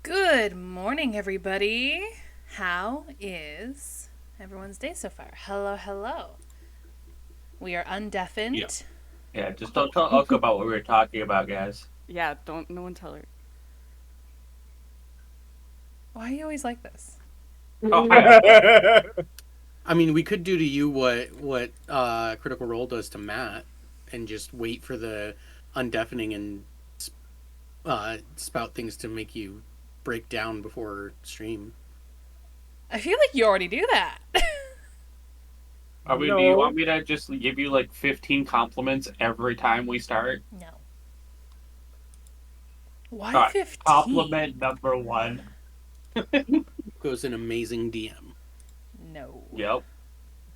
Good morning, everybody. How is everyone's day so far? Hello, hello. We are Yeah. undeafened. Yeah, just don't talk about what we were talking about, guys. Yeah, don't no one tell her. Why are you always like this? Oh, hi, Uncle. I mean, we could do to you what Critical Role does to Matt, and just wait for the undeafening and spout things to make you break down before stream. I feel like you already do that. Do you No. want me to just give you like 15 compliments every time we start? No. Why Alright, 15? compliment number one. Goes an amazing DM. No. Yep.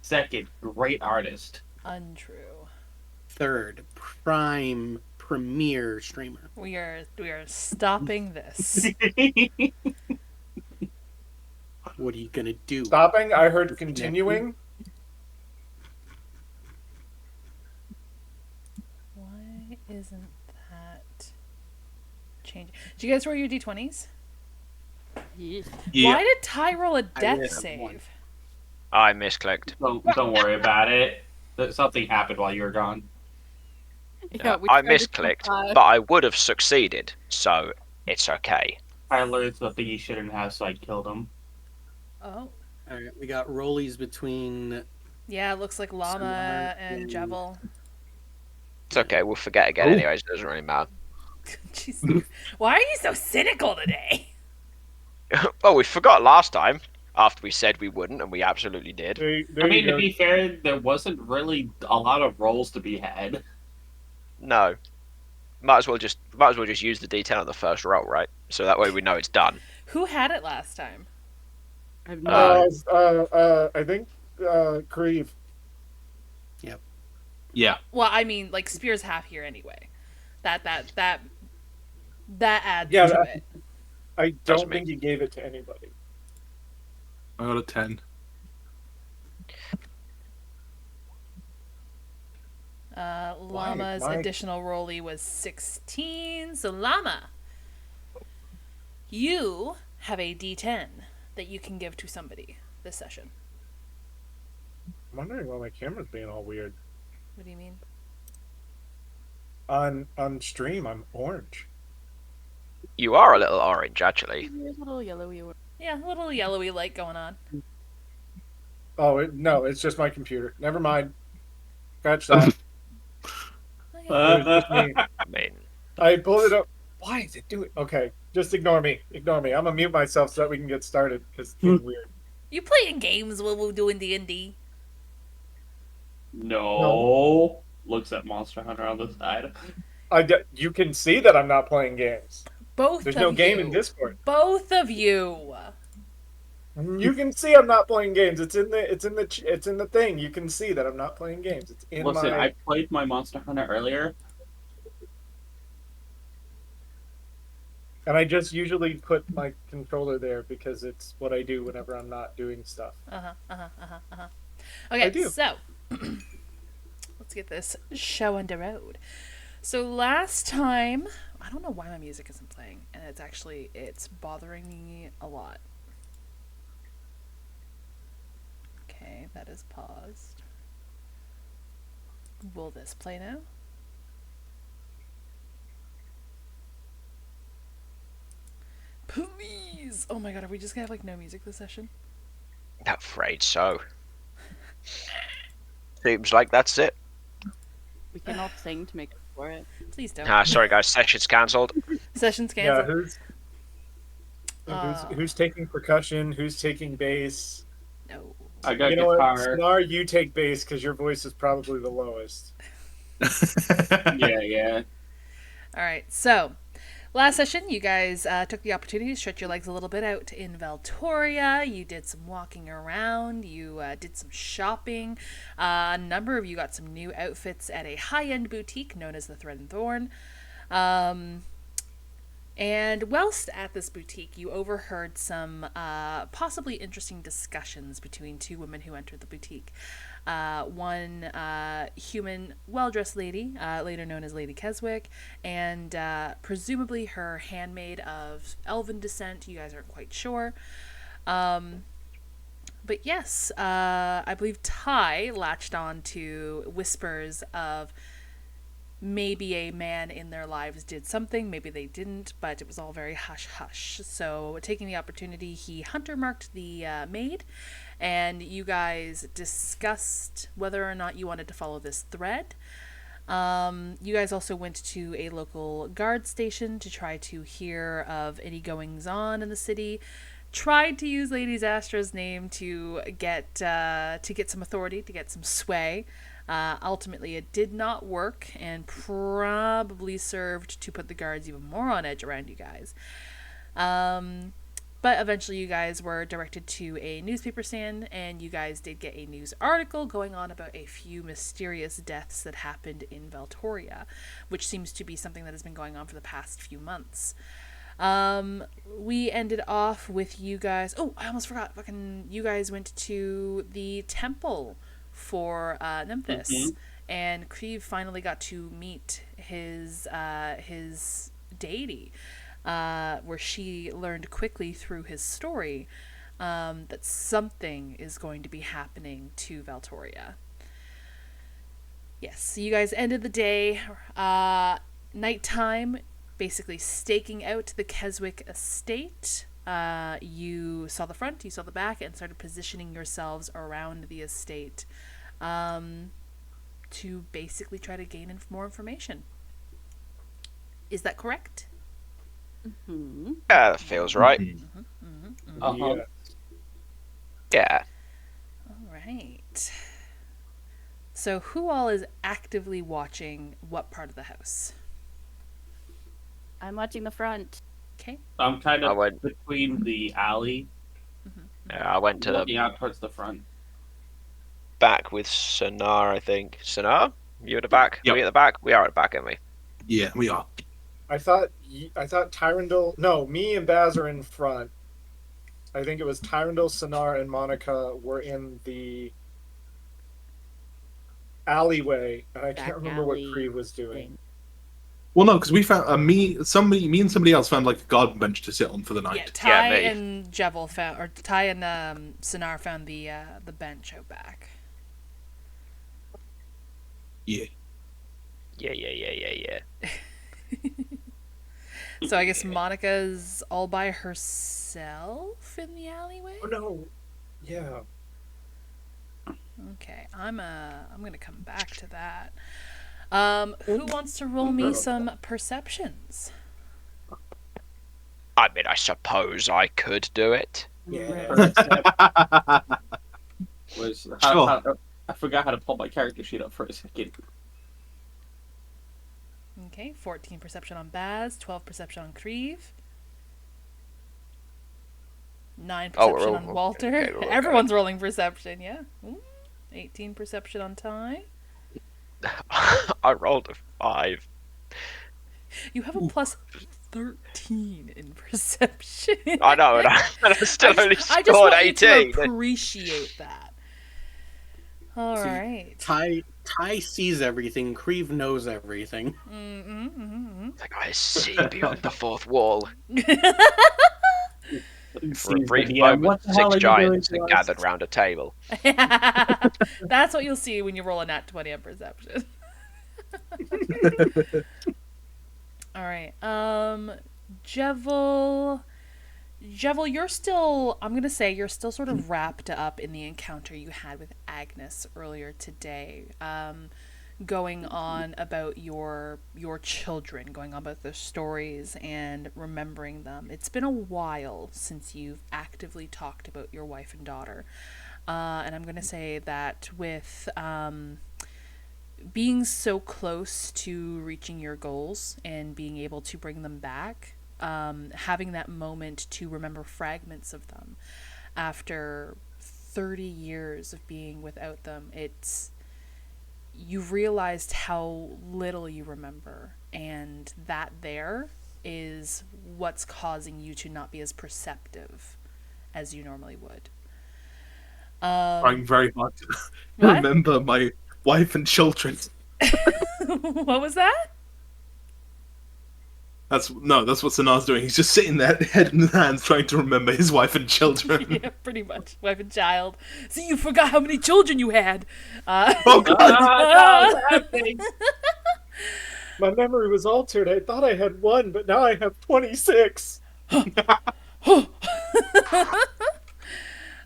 Second, great artist. Untrue. Third, prime premier streamer. We are stopping this. What are you gonna do? Stopping? I heard continuing. Why isn't that changing? Did you guys roll your d20s? Yeah. Why did Ty roll a death did. save? I misclicked. Don't worry about it. Something happened while you were gone. We I tried to misclicked, comply. but I would have succeeded, so it's okay. I learned something he shouldn't have, so I killed him. Oh. All right, we got rollies between. Yeah, it looks like Llama Sonar and and- Jevil. It's okay, we'll forget again anyways, it doesn't really matter. Jeez. Why are you so cynical today? Well, we forgot last time, after we said we wouldn't, and we absolutely did. There I mean, you to go. be fair, there wasn't really a lot of roles to be had. No. Might as well just use the D10 on the first roll, right? So that way we know it's done. Who had it last time? I have no I think Creve. Yeah. Well, I mean, like Spear's half here anyway. That adds Yeah, to it. I That's don't me. think he gave it to anybody. I got a 10. Llama's Why? additional rollie was 16. So Llama, you have a D10 that you can give to somebody this session. I'm wondering why my camera's being all weird. What do you mean? On stream, I'm orange. You are a little orange, actually. There's a little yellowy one. Yeah, a little yellowy light going on. Oh no, it's just my computer. Never mind. Catch that. Okay. It was just me. I mean, I pulled it up. Why is it doing? Okay, just ignore me. Ignore me. I'm gonna mute myself so that we can get started because it's being weird. You playing games while we're doing D&D? No. Looks at Monster Hunter on the side. You can see that I'm not playing games. Both There's of no you. game in Discord. Both of you. You can see I'm not playing games. It's in the thing. You can see that I'm not playing games. It's in Listen, my. I played my Monster Hunter earlier. And I just usually put my controller there because it's what I do whenever I'm not doing stuff. Okay, I do. so let's get this show on the road. So last time, I don't know why my music isn't playing, and it's bothering me a lot. Okay, that is paused. Will this play now? Please! Oh my god, are we just gonna have like no music this session? afraid so. Seems like that's it. We can all sing to make up for it. Please don't. Sorry guys, session's cancelled. Session's Yeah, canceled. who's taking percussion? Who's taking bass? No. I got You know what, guitar. Snar, you take bass because your voice is probably the lowest. Yeah. Alright, so last session, you guys took the opportunity to stretch your legs a little bit out in Valtoria. You did some walking around. You did some shopping. A number of you got some new outfits at a high-end boutique known as the Thread and Thorn. And whilst at this boutique, you overheard some possibly interesting discussions between two women who entered the boutique. One human, well-dressed lady, later known as Lady Keswick, and presumably her handmaid of elven descent. You guys aren't quite sure. But yes, I believe Ty latched on to whispers of maybe a man in their lives did something, maybe they didn't, but it was all very hush-hush. So taking the opportunity, he hunter-marked the maid, and you guys discussed whether or not you wanted to follow this thread. You guys also went to a local guard station to try to hear of any goings-on in the city. Tried to use Lady Zastra's name to get some authority, to get some sway. Ultimately, it did not work and probably served to put the guards even more on edge around you guys. But eventually you guys were directed to a newspaper stand, and you guys did get a news article going on about a few mysterious deaths that happened in Valtoria, which seems to be something that has been going on for the past few months. We ended off with you guys... Oh, I almost forgot. You guys went to the temple for Nemphis, and Kriv finally got to meet his deity, where she learned quickly through his story that something is going to be happening to Valtoria. Yes, so you guys ended the day, nighttime, basically staking out the Keswick estate. You saw the front, you saw the back, and started positioning yourselves around the estate to basically try to gain more information. Is that correct? Mm-hmm. Yeah, that feels right. Uh-huh. Yeah. All right. So who all is actively watching what part of the house? I'm watching the front. Okay. I'm kind I of went- between the alley, Yeah, I went to looking the out towards the front. back with Sonar, I think. Sonar? You at the back? Yep. We at the back? We are at the back, aren't we? Yeah, we are. I thought Tyrandil... No, me and Baz are in front. I think it was Tyrandil, Sonar, and Monica were in the alleyway, and I can't Back remember what alley Kriv was doing. thing. Well, no, because we found me and somebody else found like a garden bench to sit on for the Yeah, night. Ty me. and Jevil found, or Ty and Sonar found the bench out back. Yeah. Yeah. So I guess Monica's all by herself in the alleyway? Oh no, yeah. Okay, I'm gonna come back to that. Who wants to roll me some perceptions? I mean, I suppose I could do it. Yeah. I forgot how to pull my character sheet up for a second. Okay, 14 perception on Baz, 12 perception on Kriv, 9 Oh, we're perception all- on Walter. okay, we're all Everyone's rolling perception, yeah. 18 perception on Ty. I rolled a 5. You have a plus 13 in perception. I know, and I still only I just scored want you to 18. appreciate that. All See, right. Ty sees everything. Kriv knows everything. It's like I see beyond the fourth wall. For a brief moment, 6 giants had gathered round a table. That's what you'll see when you roll a nat 20 on perception. All right. Jevil, you're still, I'm going to say you're still sort of wrapped up in the encounter you had with Agnes earlier today. Going on about your children, going on about their stories and remembering them. It's been a while since you've actively talked about your wife and daughter. And I'm going to say that with being so close to reaching your goals and being able to bring them back, having that moment to remember fragments of them after 30 years of being without them, you've realized how little you remember, and that there is what's causing you to not be as perceptive as you normally would. Trying very hard to What? remember my wife and children. What was that? That's what Sanar's doing. He's just sitting there, head in his hands, trying to remember his wife and children. Yeah, pretty much. Wife and child. See, you forgot how many children you had. Oh god! No, it's happening. My memory was altered. I thought I had 1, but now I have 26.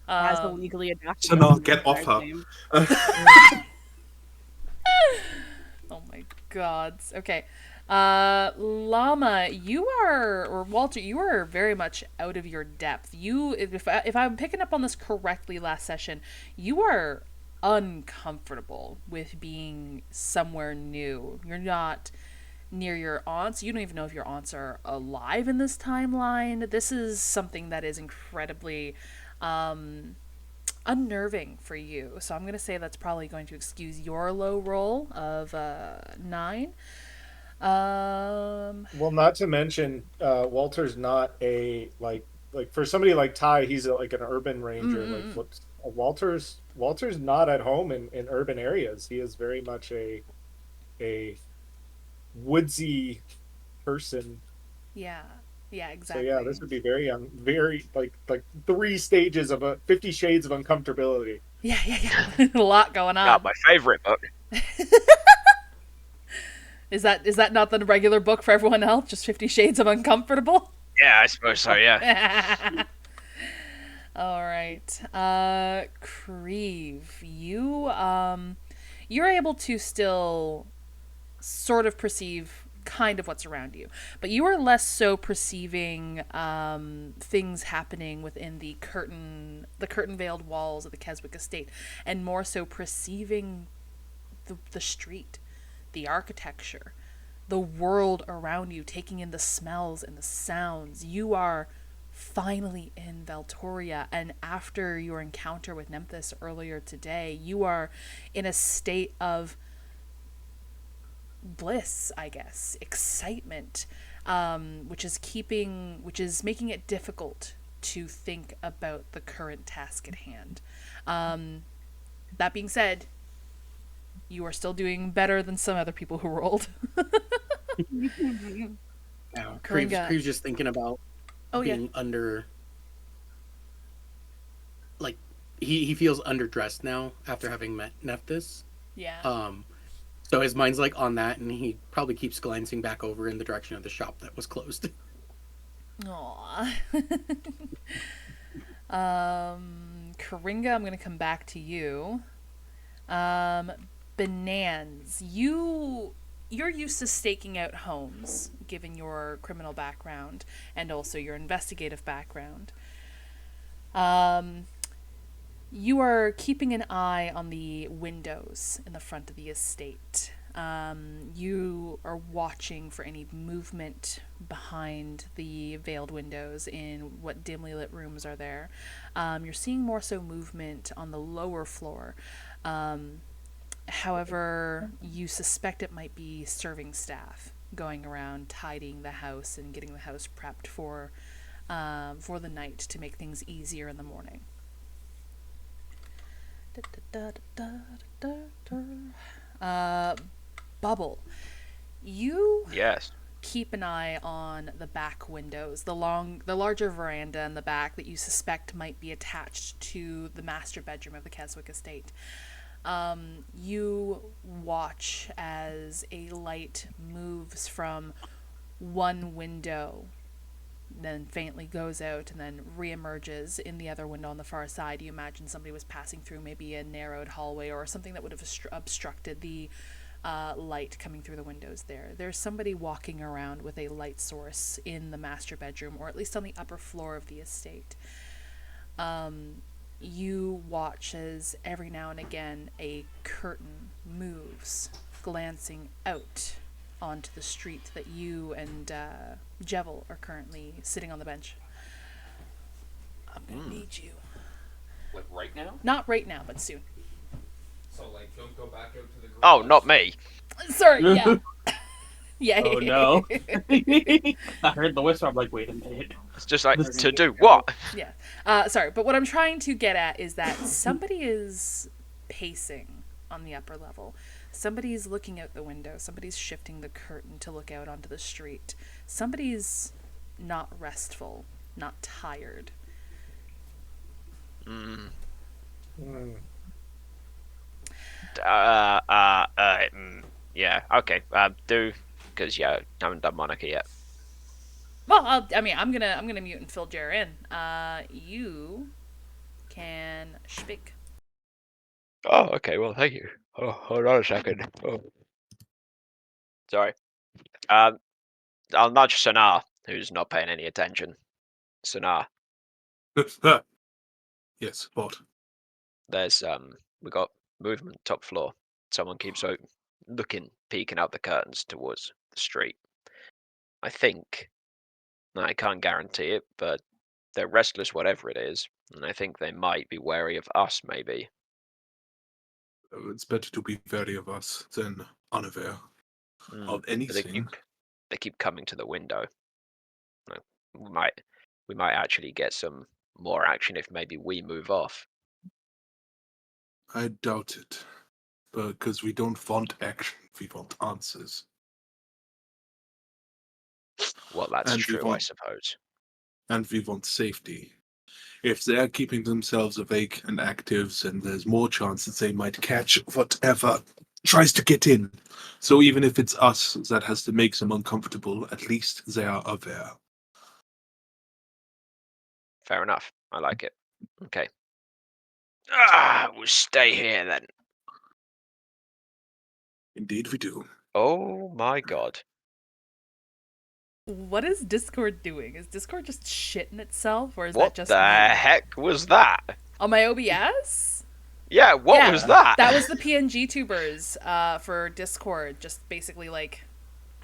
As the legally adopted. Sanar, get off her. name. Oh my gods. Okay. Llama, you are, or Walter, you are very much out of your depth. You, if I'm picking up on this correctly last session, you are uncomfortable with being somewhere new. You're not near your aunts. You don't even know if your aunts are alive in this timeline. This is something that is incredibly unnerving for you. So I'm going to say that's probably going to excuse your low roll of 9. Well, not to mention, Walter's not a like for somebody like Ty, he's like an urban ranger. Mm-hmm. Like Walter's not at home in urban areas. He is very much a woodsy person. Yeah, So exactly. yeah, this would be very very like 3 stages of 50 Shades of Uncomfortability. Yeah. A lot going on. Not my favorite book. Is that not the regular book for everyone else? Just 50 Shades of Uncomfortable? Yeah, I suppose so. Yeah. All right. Creve, you're able to still sort of perceive kind of what's around you, but you are less so perceiving things happening within the curtain veiled walls of the Keswick estate, and more so perceiving the street, the architecture, the world around you, taking in the smells and the sounds. You are finally in Valtoria, and after your encounter with Nemthys earlier today, you are in a state of bliss, I guess, excitement, which is making it difficult to think about the current task at hand. That being said, you are still doing better than some other people who rolled. Yeah, Coringa. Cree's just thinking about being Yeah. under. Like, he feels underdressed now after having met Nephthys. Yeah. So his mind's like on that, and he probably keeps glancing back over in the direction of the shop that was closed. Aww. Coringa, I'm going to come back to you. Bonanz, you're used to staking out homes, given your criminal background and also your investigative background. You are keeping an eye on the windows in the front of the estate. You are watching for any movement behind the veiled windows in what dimly lit rooms are there. You're seeing more so movement on the lower floor. However, you suspect it might be serving staff going around tidying the house and getting the house prepped for the night to make things easier in the morning. Bubble, you Yes. keep an eye on the back windows, the larger veranda in the back that you suspect might be attached to the master bedroom of the Keswick estate. You watch as a light moves from one window, then faintly goes out, and then reemerges in the other window on the far side. You imagine somebody was passing through maybe a narrowed hallway or something that would have obstructed the light coming through the windows there. There's somebody walking around with a light source in the master bedroom, or at least on the upper floor of the estate. You watch as every now and again a curtain moves, glancing out onto the street that you and Jevel are currently sitting on the bench. I'm gonna need you. Like right now? Not right now, but soon. So, like, don't go back out to the garage. Oh, not me. Sorry, yeah. Yeah. Oh no! I heard the whisper. I'm like, wait a minute. It's just like, This- to do what? Yeah. Sorry, but what I'm trying to get at is that somebody is pacing on the upper level. Somebody's looking out the window. Somebody's shifting the curtain to look out onto the street. Somebody's not restful, not tired. Mm. Hmm. Yeah, okay. Do, because, yeah, I haven't done Monica yet. Well, I'm gonna mute and fill Jer in. You can speak. Oh, okay, well, thank you. Oh, hold on a second. Oh. Sorry. I'll nudge Sonar, who's not paying any attention. Sonar, Yes, what? there's, we got movement top floor. Someone keeps looking, peeking out the curtains towards the street. I think, I can't guarantee it, but they're restless, whatever it is, and I think they might be wary of us, maybe. It's better to be wary of us than unaware Mm, of but they anything. keep coming to the window. Like, we might actually get some more action if maybe we move off. I doubt it. Because we don't want action, we want answers. Well, that's And we true, I want- suppose. And we want safety. If they're keeping themselves awake and active, then there's more chance that they might catch whatever tries to get in. So even if it's us that has to make them uncomfortable, at least they are aware. Fair enough. I like it. Okay. We'll stay here then. Indeed we do. Oh my god. What is Discord doing? Is Discord just shitting itself, or is What that just the me? heck was that? On my OBS? Yeah, what was that? That was the PNG tubers for Discord, just basically like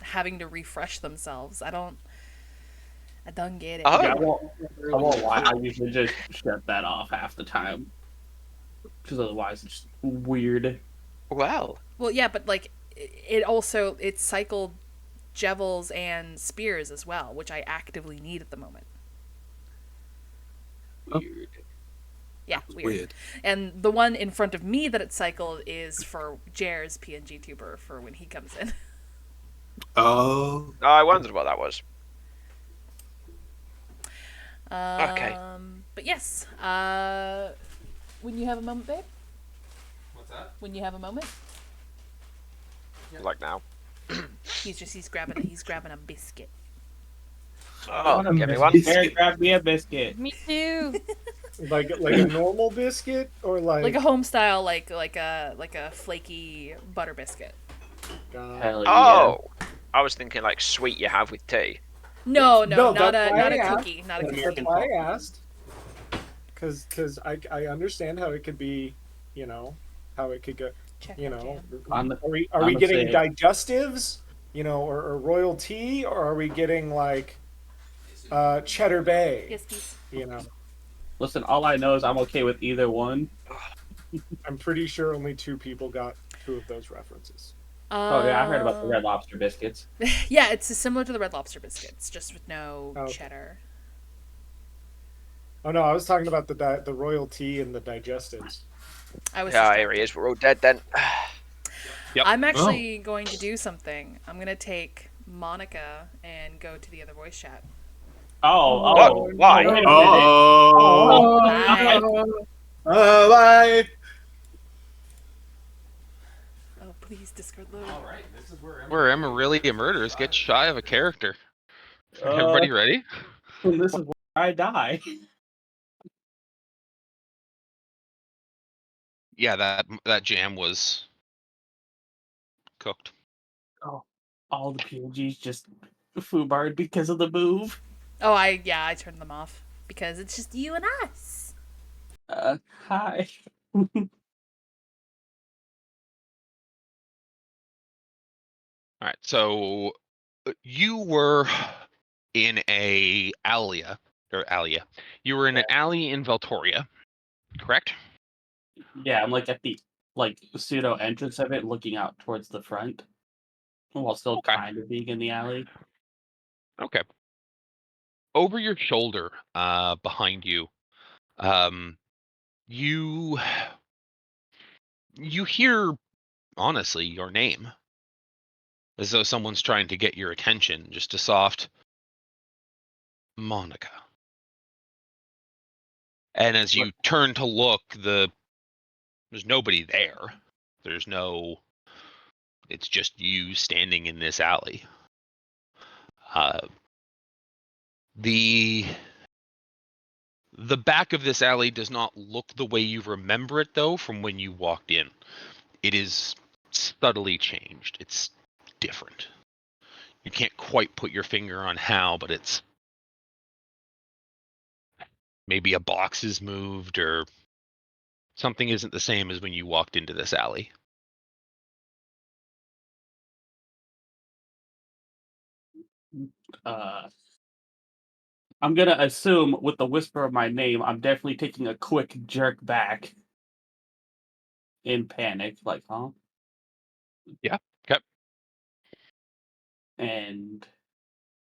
having to refresh themselves. I don't get it. Oh. Yeah, I won't lie. I usually just shut that off half the time, because otherwise it's just weird. Well, Well, yeah, but like it cycled Jevels and Spears as well, which I actively need at the moment. Weird. Yeah, It's weird. weird. And the one in front of me that it cycled is for Jer's PNG tuber for when he comes in. Oh, I wondered what that was. Okay. But yes, when you have a moment, babe. What's that? When you have a moment, Like now. he's grabbing a biscuit. Oh, give me one. Mary, grab me a biscuit. Me too. Like a normal biscuit or Like a home style, like a flaky butter biscuit. Hell yeah. Oh, I was thinking like sweet you have with tea. No, No, not that's a why not I a asked. cookie, not a cookie. That's why I asked. Because I understand how it could be, how it could go, Check that jam. On the- Are we I'm getting gonna digestives, or royal tea, or are we getting like cheddar bay? Yes, please. Listen, all I know is I'm okay with either one. I'm pretty sure only 2 people got 2 of those references. Oh yeah, I heard about the Red Lobster biscuits. Yeah, it's similar to the Red Lobster biscuits, just with no Okay. cheddar. Oh no, I was talking about the royal tea and the digestives. I was. Yeah, just here he is. We're all dead then. Yep. I'm actually going to do something. I'm gonna take Monica and go to the other voice chat. Oh, What? Why? wait a minute. oh, Bye. bye. Oh, please, Discord load. Alright, this is where Emerilla Murders gets shy of a character. Uh, Everybody ready? This is where I die. Yeah, that jam was cooked. Oh, all the POGs just foobarred because of the move. Oh, I turned them off because it's just you and us. Hi. Alright, so you were in a alia. You were in an alley in Valtoria, correct? Yeah, I'm like at the pseudo entrance of it, looking out towards the front. while still Okay. kind of being in the alley. Okay. Over your shoulder, behind you, you you hear, honestly, your name, as though someone's trying to get your attention. Just a soft Monica. And as you turn to look, there's nobody there. It's just you standing in this alley. The back of this alley does not look the way you remember it, though, from when you walked in. It is subtly changed. It's different. You can't quite put your finger on how, but it's maybe a box is moved or something isn't the same as when you walked into this alley. I'm gonna assume with the whisper of my name, I'm definitely taking a quick jerk back in panic, like, huh? Yeah. Okay. And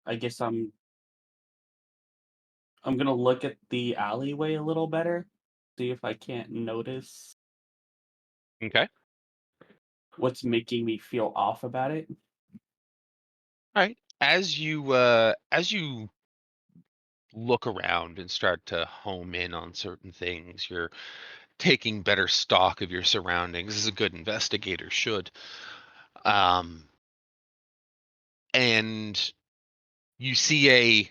I guess I'm gonna look at the alleyway a little better, see if I can't notice Okay. what's making me feel off about it. All right. As you look around and start to home in on certain things, you're taking better stock of your surroundings, as a good investigator should. And you see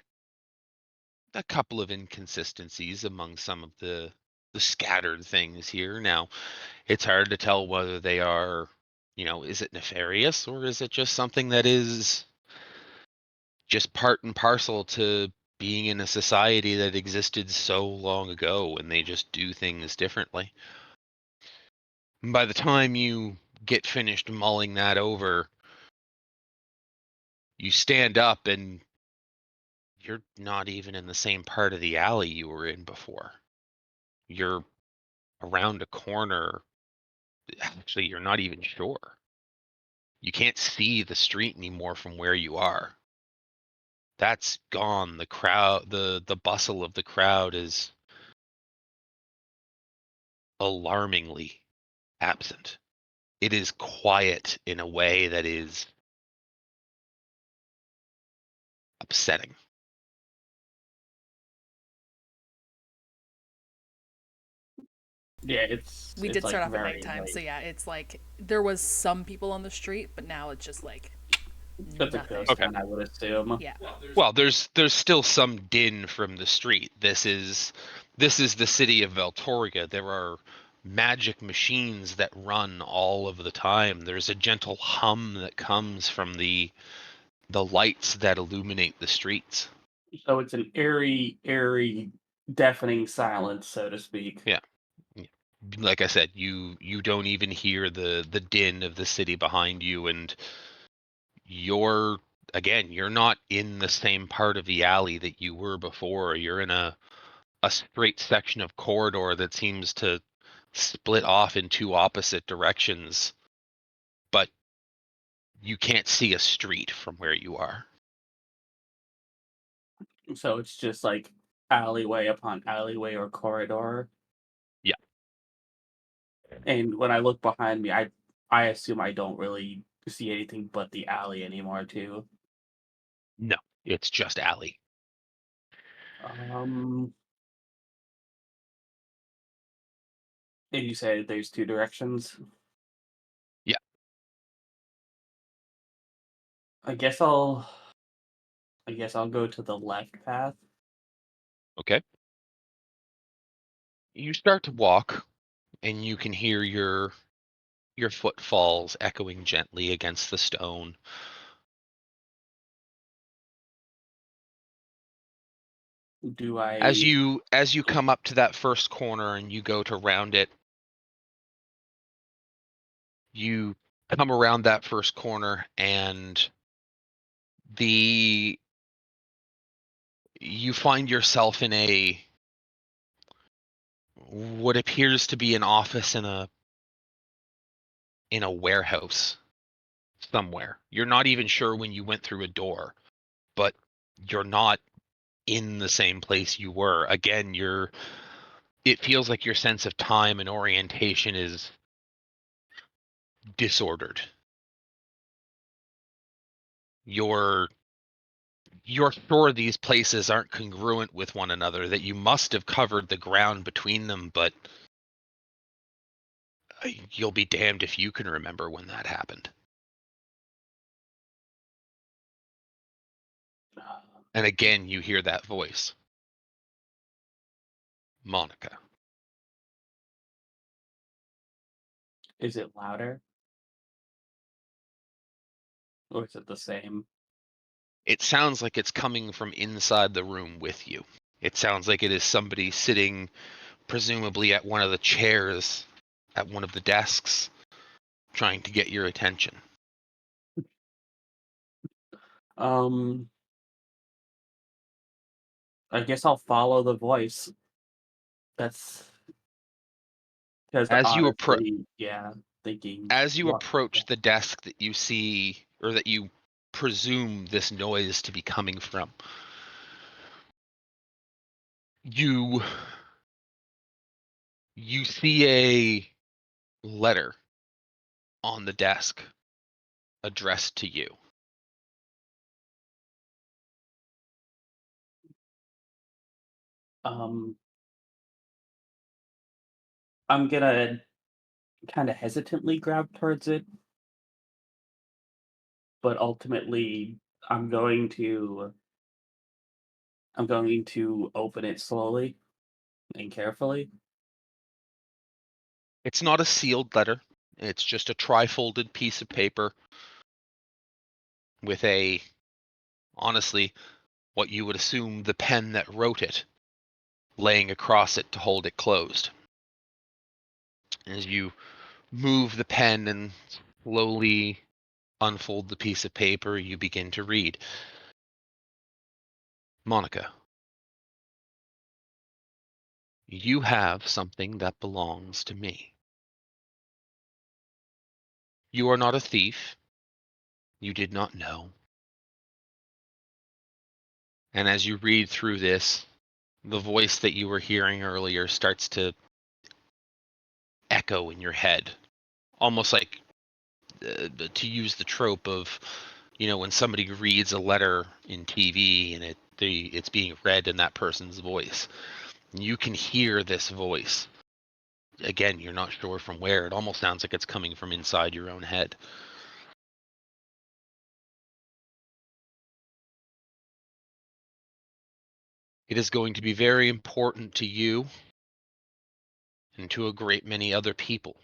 a couple of inconsistencies among some of the scattered things here. Now, it's hard to tell whether they are, is it nefarious or is it just something that is just part and parcel to being in a society that existed so long ago and they just do things differently. By the time you get finished mulling that over, you stand up and you're not even in the same part of the alley you were in before. You're around a corner. Actually, you're not even sure. You can't see the street anymore from where you are. That's gone. The crowd, the bustle of the crowd is alarmingly absent. It is quiet in a way that is upsetting. Yeah, it's We it's did start like off at very nighttime, late. so yeah, it's like there was some people on the street, but now it's just like That's a nothing. ghost Okay. town, I would assume. Yeah. Well, there's still some din from the street. This is the city of Valtoria. There are magic machines that run all of the time. There's a gentle hum that comes from the lights that illuminate the streets. So it's an airy, deafening silence, so to speak. Yeah. Like I said, you don't even hear the din of the city behind you, and you're not in the same part of the alley that you were before. You're in a straight section of corridor that seems to split off in two opposite directions, but you can't see a street from where you are. So it's just like alleyway upon alleyway or corridor. Yeah. And when I look behind me, I assume I don't really see anything but the alley anymore too. No, it's just alley. And you said there's two directions. Yeah. I guess I'll go to the left path. Okay. You start to walk, and you can hear your footfalls echoing gently against the stone. Do I As you come up to that first corner and you go to round it, you come around that first corner and you find yourself in what appears to be an office in a warehouse. somewhere. You're not even sure when you went through a door, but you're not in the same place you were. Again, it feels like your sense of time and orientation is disordered. You're sure these places aren't congruent with one another, that you must have covered the ground between them, but you'll be damned if you can remember when that happened. And again, you hear that voice. Monica. Is it louder? Or is it the same? It sounds like it's coming from inside the room with you. It sounds like it is somebody sitting, presumably at one of the chairs, at one of the desks, trying to get your attention. I guess I'll follow the voice. That's because As you honestly, yeah, thinking what approach the desk that you see, or that you presume this noise to be coming from, you see a letter on the desk addressed to you. I'm gonna kind of hesitantly grab towards it, but ultimately I'm going to open it slowly and carefully. It's not a sealed letter. It's just a tri-folded piece of paper with honestly, what you would assume the pen that wrote it laying across it to hold it closed. As you move the pen and slowly unfold the piece of paper, you begin to read. Monica, you have something that belongs to me. You are not a thief. You did not know. And as you read through this, the voice that you were hearing earlier starts to echo in your head, almost like to use the trope of, when somebody reads a letter in TV and it's being read in that person's voice. You can hear this voice. Again, you're not sure from where. It almost sounds like it's coming from inside your own head. It is going to be very important to you and to a great many other people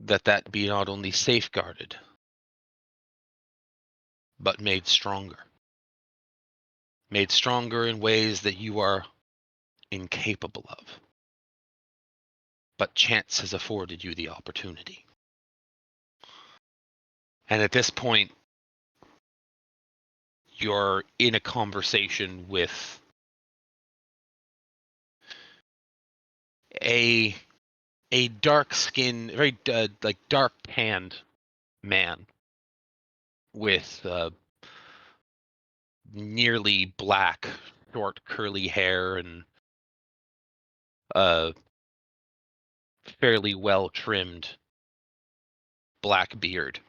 that be not only safeguarded, but made stronger. Made stronger in ways that you are incapable of. But chance has afforded you the opportunity. And at this point, you're in a conversation with a dark-skinned, very dark tanned man with nearly black, short, curly hair and a fairly well trimmed black beard.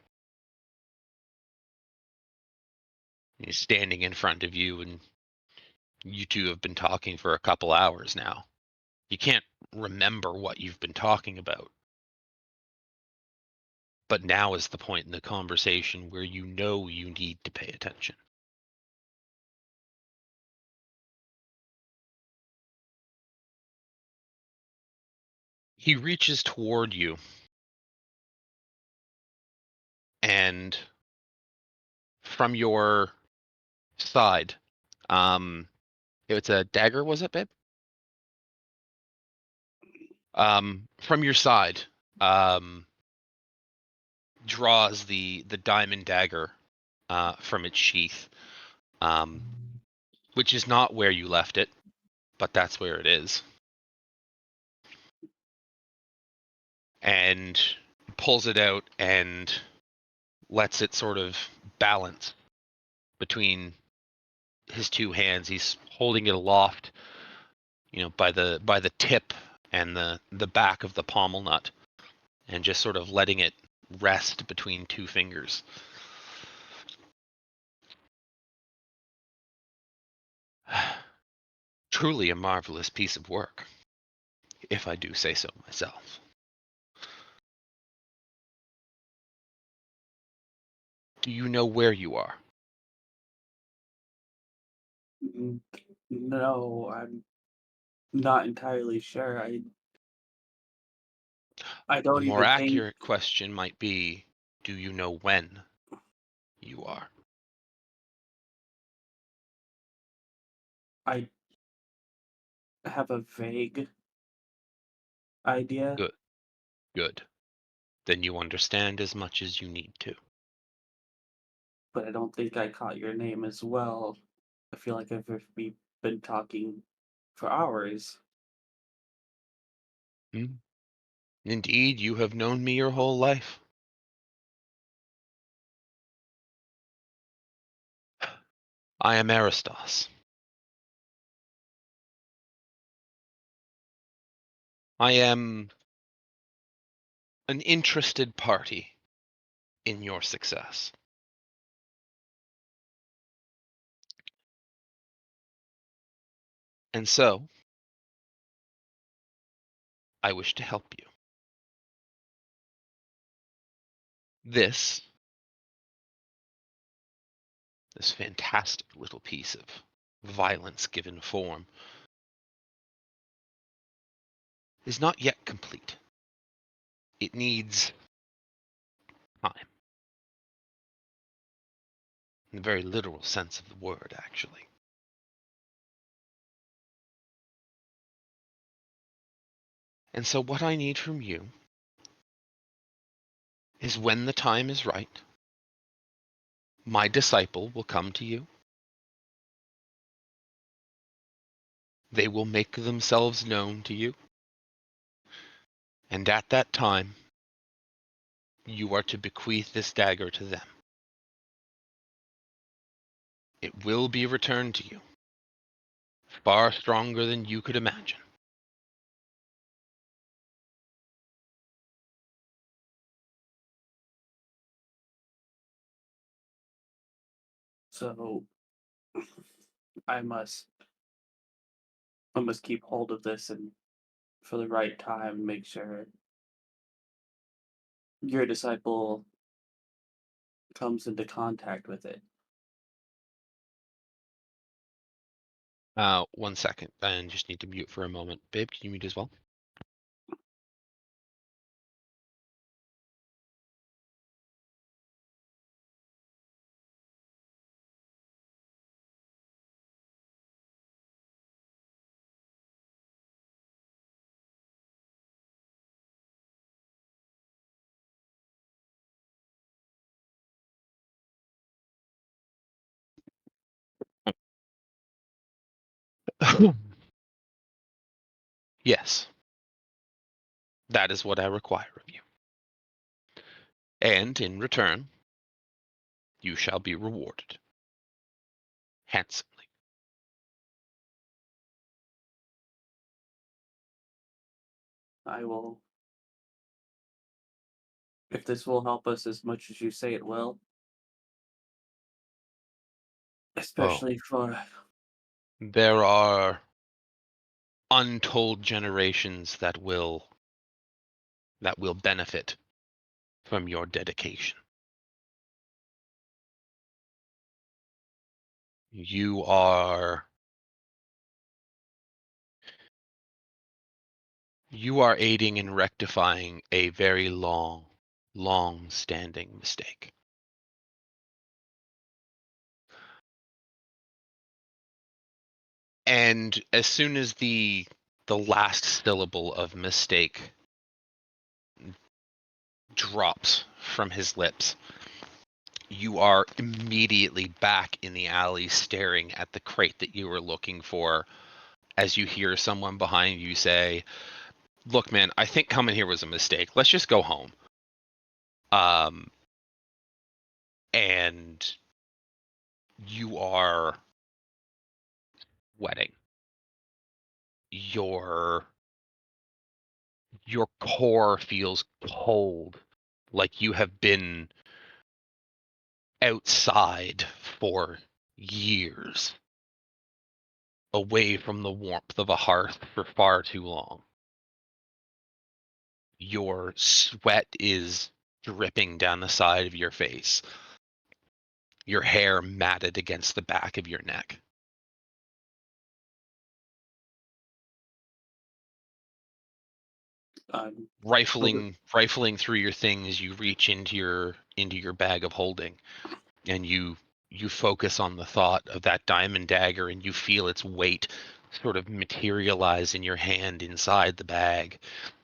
He's standing in front of you, and you two have been talking for a couple hours now. You can't remember what you've been talking about. But now is the point in the conversation where you know you need to pay attention. He reaches toward you, and from your side, it's a dagger, was it, babe? From your side, draws the diamond dagger from its sheath, which is not where you left it, but that's where it is. And pulls it out and lets it sort of balance between his two hands. He's holding it aloft, by the tip and the back of the pommel nut, and just sort of letting it rest between two fingers. Truly a marvelous piece of work, if I do say so myself. Do you know where you are? No, I'm not entirely sure. I A don't more even think accurate question might be, do you know when you are? I have a vague idea. Good. Good. Then you understand as much as you need to. But I don't think I caught your name as well. I feel like we've been talking for hours. Indeed, you have known me your whole life. I am Aristos. I am an interested party in your success. And so, I wish to help you. This fantastic little piece of violence given form is not yet complete. It needs time. In the very literal sense of the word, actually. And so what I need from you is, when the time is right, my disciple will come to you. They will make themselves known to you. And at that time, you are to bequeath this dagger to them. It will be returned to you, far stronger than you could imagine. So I must keep hold of this and for the right time make sure your disciple comes into contact with it. 1 second. I just need to mute for a moment. Babe, can you mute as well? Yes. That is what I require of you. And in return, you shall be rewarded handsomely. I will, if this will help us as much as you say it will, especially for There are untold generations that will benefit from your dedication. You are aiding in rectifying a very long-standing mistake. And as soon as the last syllable of mistake drops from his lips, you are immediately back in the alley staring at the crate that you were looking for, as you hear someone behind you say, "Look, man, I think coming here was a mistake. Let's just go home." and you are sweating. Your core feels cold, like you have been outside for years, away from the warmth of a hearth for far too long. Your sweat is dripping down the side of your face. Your hair matted against the back of your neck. Rifling through your things, you reach into your bag of holding, and you focus on the thought of that diamond dagger, and you feel its weight sort of materialize in your hand inside the bag.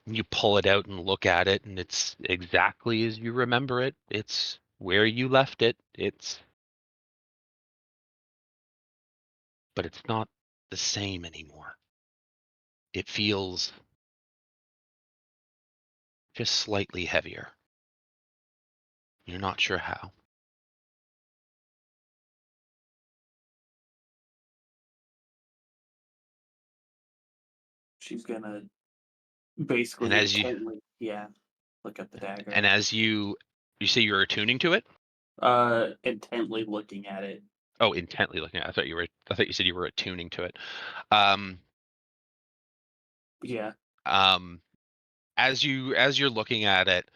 You pull it out and look at it, and it's exactly as you remember it. It's where you left it. But it's not the same anymore. It feels just slightly heavier. You're not sure how. She's gonna basically And as you intently, look at the dagger. and as you say you're attuning to it. Intently looking at it. Oh, intently looking at it. I thought you said you were attuning to it. Yeah. As you're looking at it,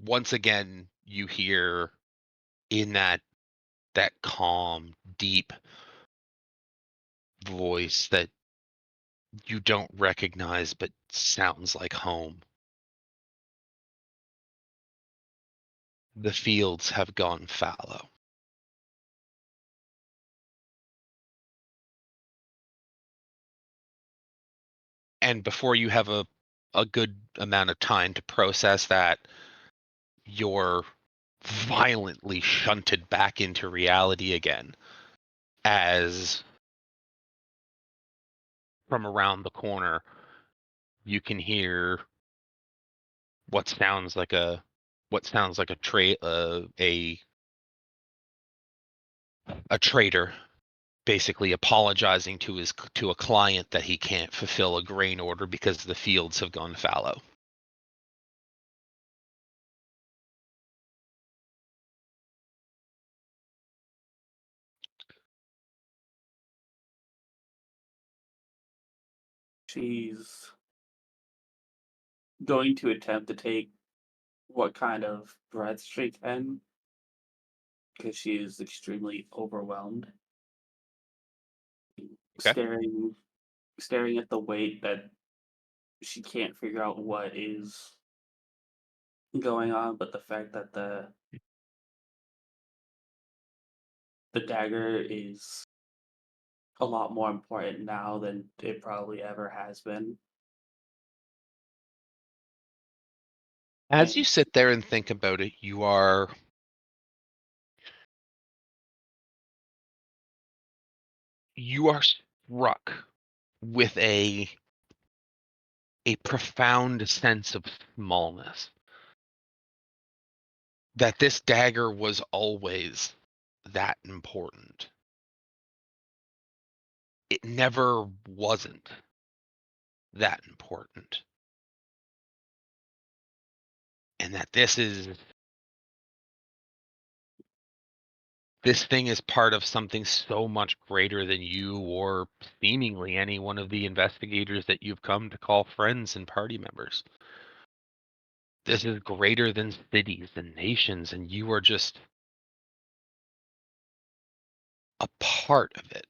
once again you hear in that calm, deep voice that you don't recognize but sounds like home. The fields have gone fallow. And before you have a good amount of time to process that, you're violently shunted back into reality again, as from around the corner you can hear what sounds like a trader basically apologizing to a client that he can't fulfill a grain order because the fields have gone fallow. She's going to attempt to take what kind of breath she can, because she is extremely overwhelmed. Okay. Staring at the weight that she can't figure out what is going on, but the fact that the dagger is a lot more important now than it probably ever has been. As you sit there and think about it, you are struck with a profound sense of smallness. That this dagger was always that important. It never wasn't that important. And that this thing is part of something so much greater than you or seemingly any one of the investigators that you've come to call friends and party members. This is greater than cities and nations, and you are just a part of it.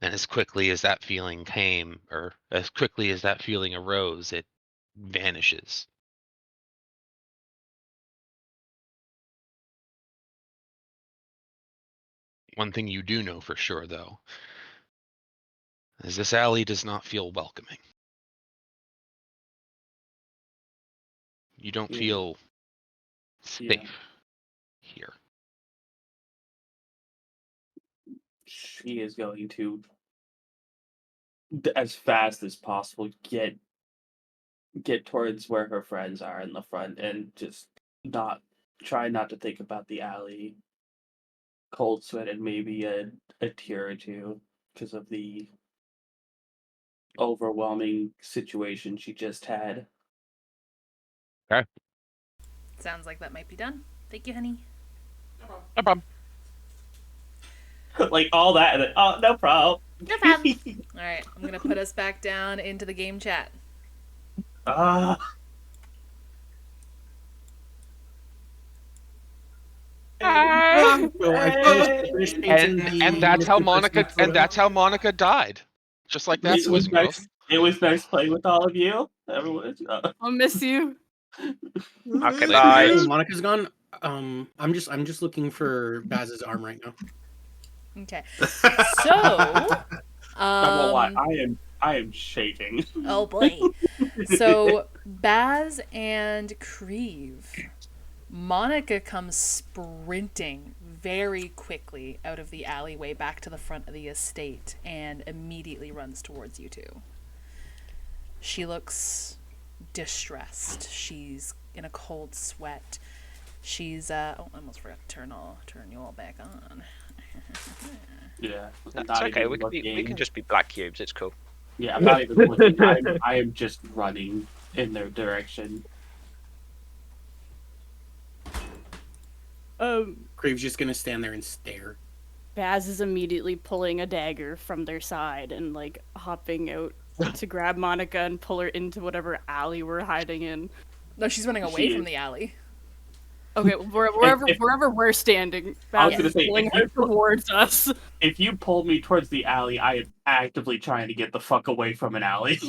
And as quickly as that feeling came, or as quickly as that feeling arose, it vanishes. One thing you do know for sure, though, is this alley does not feel welcoming. You don't feel safe here. She is going to, as fast as possible, get get towards where her friends are in the front and just try not to think about the alley, cold sweat, and maybe a tear or two because of the overwhelming situation she just had. Sounds like that might be done. Thank you, honey. No problem. Like all that, and then, oh, no problem. No problem. All right, I'm gonna put us back down into the game chat. Ah. Well, I finished painting the And that's how Mr. Christmas Monica died. Just like that, It was Swiss Girl. nice. It was nice playing with all of you. Everyone. I'll miss you. Okay, Later, bye. guys. Oh, Monica's gone. I'm just looking for Baz's arm right now. Okay. So, Number one, I am shaking. oh boy. So Baz and Creve. Monica comes sprinting very quickly out of the alleyway back to the front of the estate and immediately runs towards you two. She looks distressed. She's in a cold sweat. She's I almost forgot to turn you all back on. Yeah, That's not okay. even We looking. can just be black cubes. It's cool. Yeah, I'm not even looking. I am just running in their direction. Creeve's just gonna stand there and stare. Baz is immediately pulling a dagger from their side and like hopping out to grab Monica and pull her into whatever alley we're hiding in. No, she's running away She from is. the alley. Okay, wherever we're standing, I was Baz gonna is say, pulling if her you put- towards us. If you pull me towards the alley, I am actively trying to get the fuck away from an alley.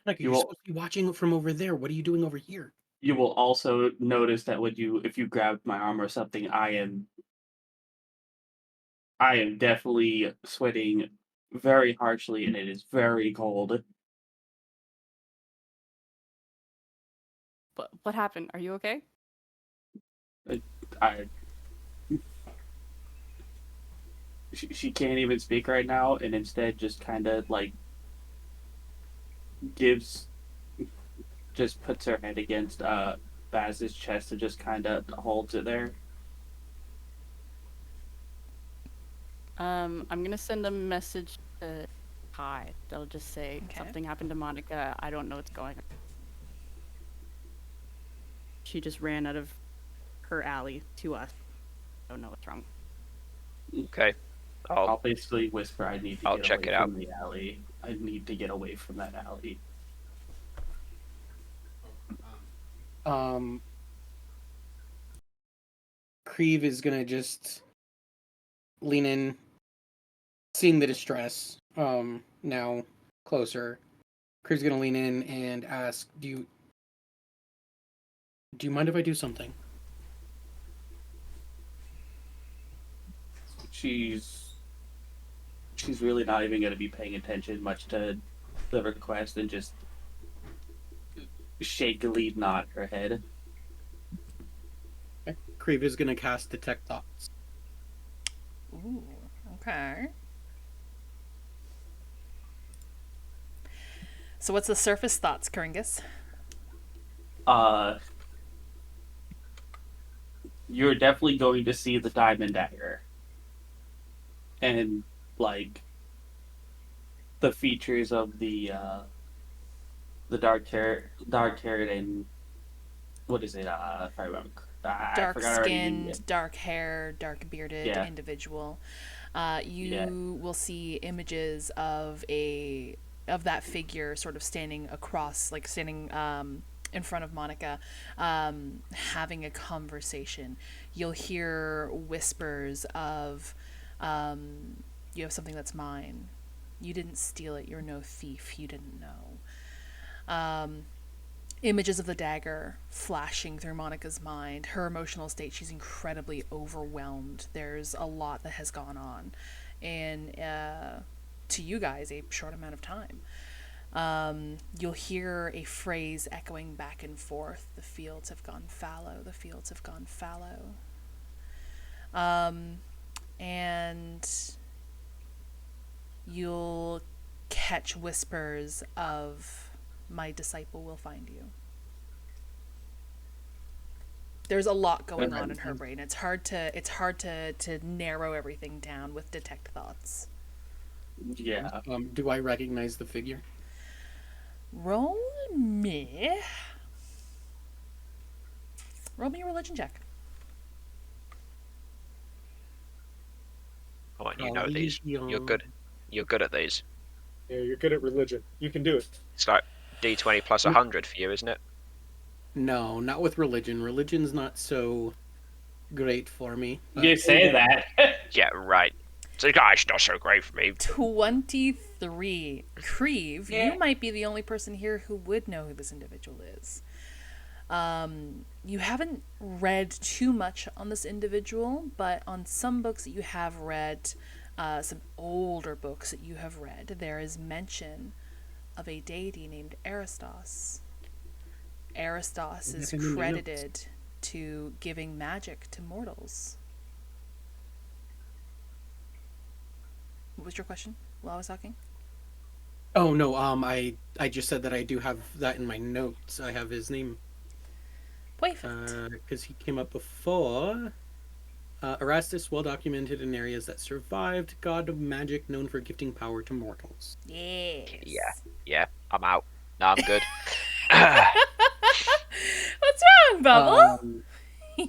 Like, You you're will- supposed to be watching from over there. What are you doing over here? You will also notice that if you grab my arm or something, I am definitely sweating very harshly, and it is very cold. What happened? Are you okay? I she can't even speak right now, and instead just kind of like just puts her head against Baz's chest and just kind of holds it there. I'm gonna send a message to Kai. They'll just say Okay. something happened to Monica. I don't know what's going on. She just ran out of her alley to us. Don't know what's wrong. Okay. I'll basically whisper, I need to I'll get check away it from the alley. I need to get away from that alley. Creve is gonna just lean in, seeing the distress. Now closer. Creve's gonna lean in and ask, "Do you mind if I do something?" She's really not even going to be paying attention much to the request and just shakily nod her head. Okay. Creve is gonna cast Detect Thoughts. Ooh, okay. So what's the surface thoughts, Keringus? You're definitely going to see the diamond dagger. And, like, the features of the dark-haired and, what is it, if I remember, I Dark forgot already. skinned, dark hair, dark bearded Yeah. individual. You will see images of that figure sort of standing across, like standing in front of Monica, having a conversation. You'll hear whispers of, you have something that's mine. You didn't steal it. You're no thief. You didn't know. Images of the dagger flashing through Monica's mind. Her emotional state, she's incredibly overwhelmed. There's a lot that has gone on in, to you guys, a short amount of time. You'll hear a phrase echoing back and forth. The fields have gone fallow. The fields have gone fallow. And you'll catch whispers of my disciple will find you. There's a lot going on in her brain. It's hard to narrow everything down with detect thoughts. Yeah. Do I recognize the figure? Roll me a religion check. Come on, you know these. You're good. You're good at these. Yeah, you're good at religion. You can do it. It's like D20 plus 100 for you, isn't it? No, not with religion. Religion's not so great for me. You say that. Yeah, right. So, gosh, not so great for me. 23. Creve, you might be the only person here who would know who this individual is. You haven't read too much on this individual, but on some books that you have read, some older books that you have read, there is mention of a deity named Aristos. Aristos is credited to giving magic to mortals. What was your question while I was talking? Oh no, I just said that I do have that in my notes. I have his name. Perfect. Because he came up before. Erastus, well documented in areas that survived, god of magic known for gifting power to mortals. Yes. Yeah, I'm out. No, I'm good. What's wrong, Bubble?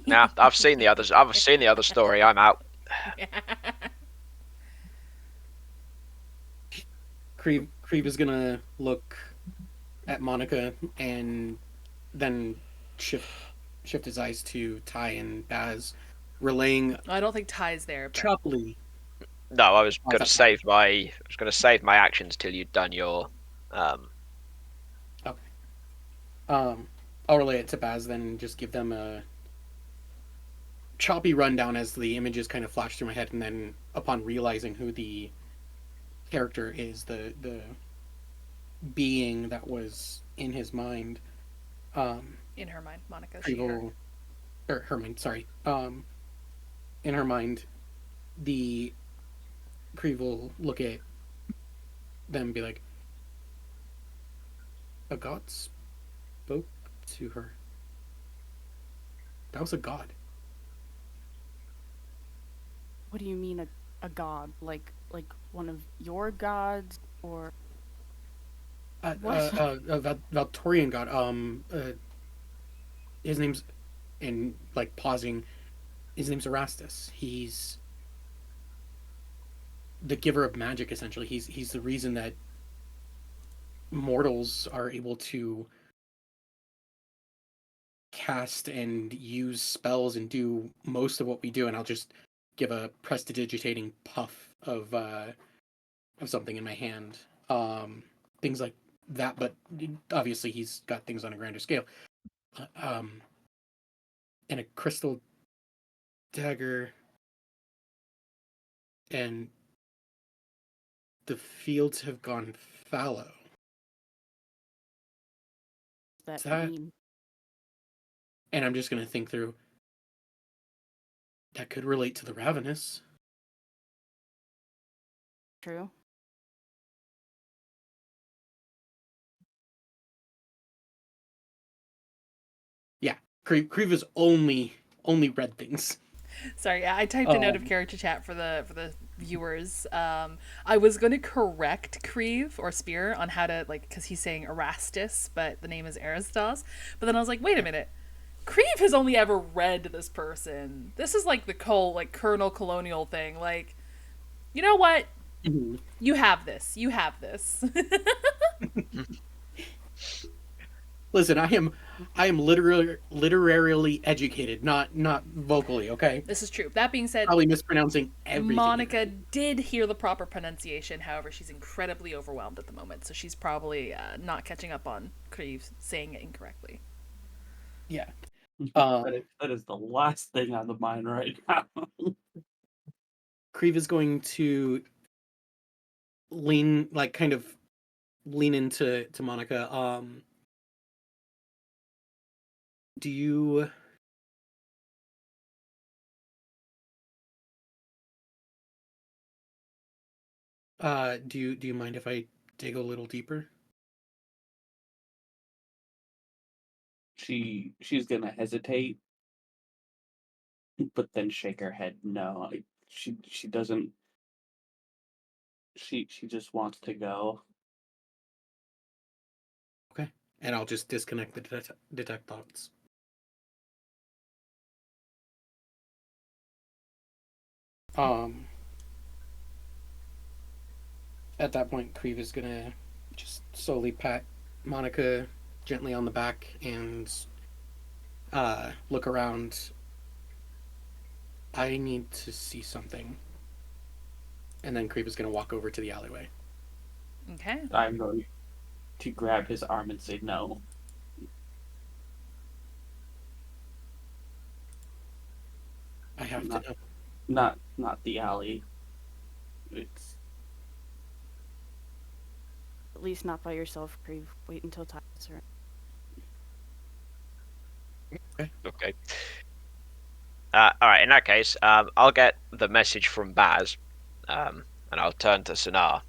Nah, I've seen the others. I've seen the other story. I'm out. Creve is gonna look at Monica and then shift his eyes to Ty and Baz, relaying I don't think Ty's there. But... choppily. No, I was gonna save my actions till you'd done your. Okay. I'll relay it to Baz then and just give them a choppy rundown as the images kind of flash through my head, and then upon realizing who the character is, the being that was in his mind, in her mind, Monica. Her mind, sorry. In her mind, the Creve will look at them and be like, a god spoke to her. That was a god. What do you mean a god? Like one of your gods, or A Valtorian god. His name's, and like pausing, his name's Erastus. He's the giver of magic, essentially. He's the reason that mortals are able to cast and use spells and do most of what we do. And I'll just give a prestidigitating puff of something in my hand. Things like that, but obviously he's got things on a grander scale. And a crystal dagger, and the fields have gone fallow. that mean? And I'm just going to think through, that could relate to the ravenous. True. Yeah, Creve has only read things. Sorry, I typed a note of character chat for the viewers. I was going to correct Creve or Spear on how to, like, because he's saying Erastus, but the name is Aristos. But then I was like, wait a minute. Creve has only ever read this person. This is like the Colonel Colonial thing. Like, you know what? Mm-hmm. You have this. You have this. Listen, I am literarily educated, not vocally. Okay. This is true. That being said, Probably mispronouncing everything. Monica did hear the proper pronunciation. However, she's incredibly overwhelmed at the moment, so she's probably not catching up on Creve saying it incorrectly. Yeah. That is the last thing on the mind right now. Creve is going to lean into Monica. Do you Do you mind if I dig a little deeper? She's gonna hesitate, but then shake her head. No, she doesn't. She just wants to go. Okay. And I'll just disconnect the detect thoughts. At that point, Creve is gonna just slowly pat Monica gently on the back and look around. I need to see something. And then Creve is gonna walk over to the alleyway. Okay. I'm going to grab his arm and say no. I have to know. Not the alley. It's At least not by yourself, Creve. Wait until time is right. Okay. All right. In that case, I'll get the message from Baz, and I'll turn to Sanar.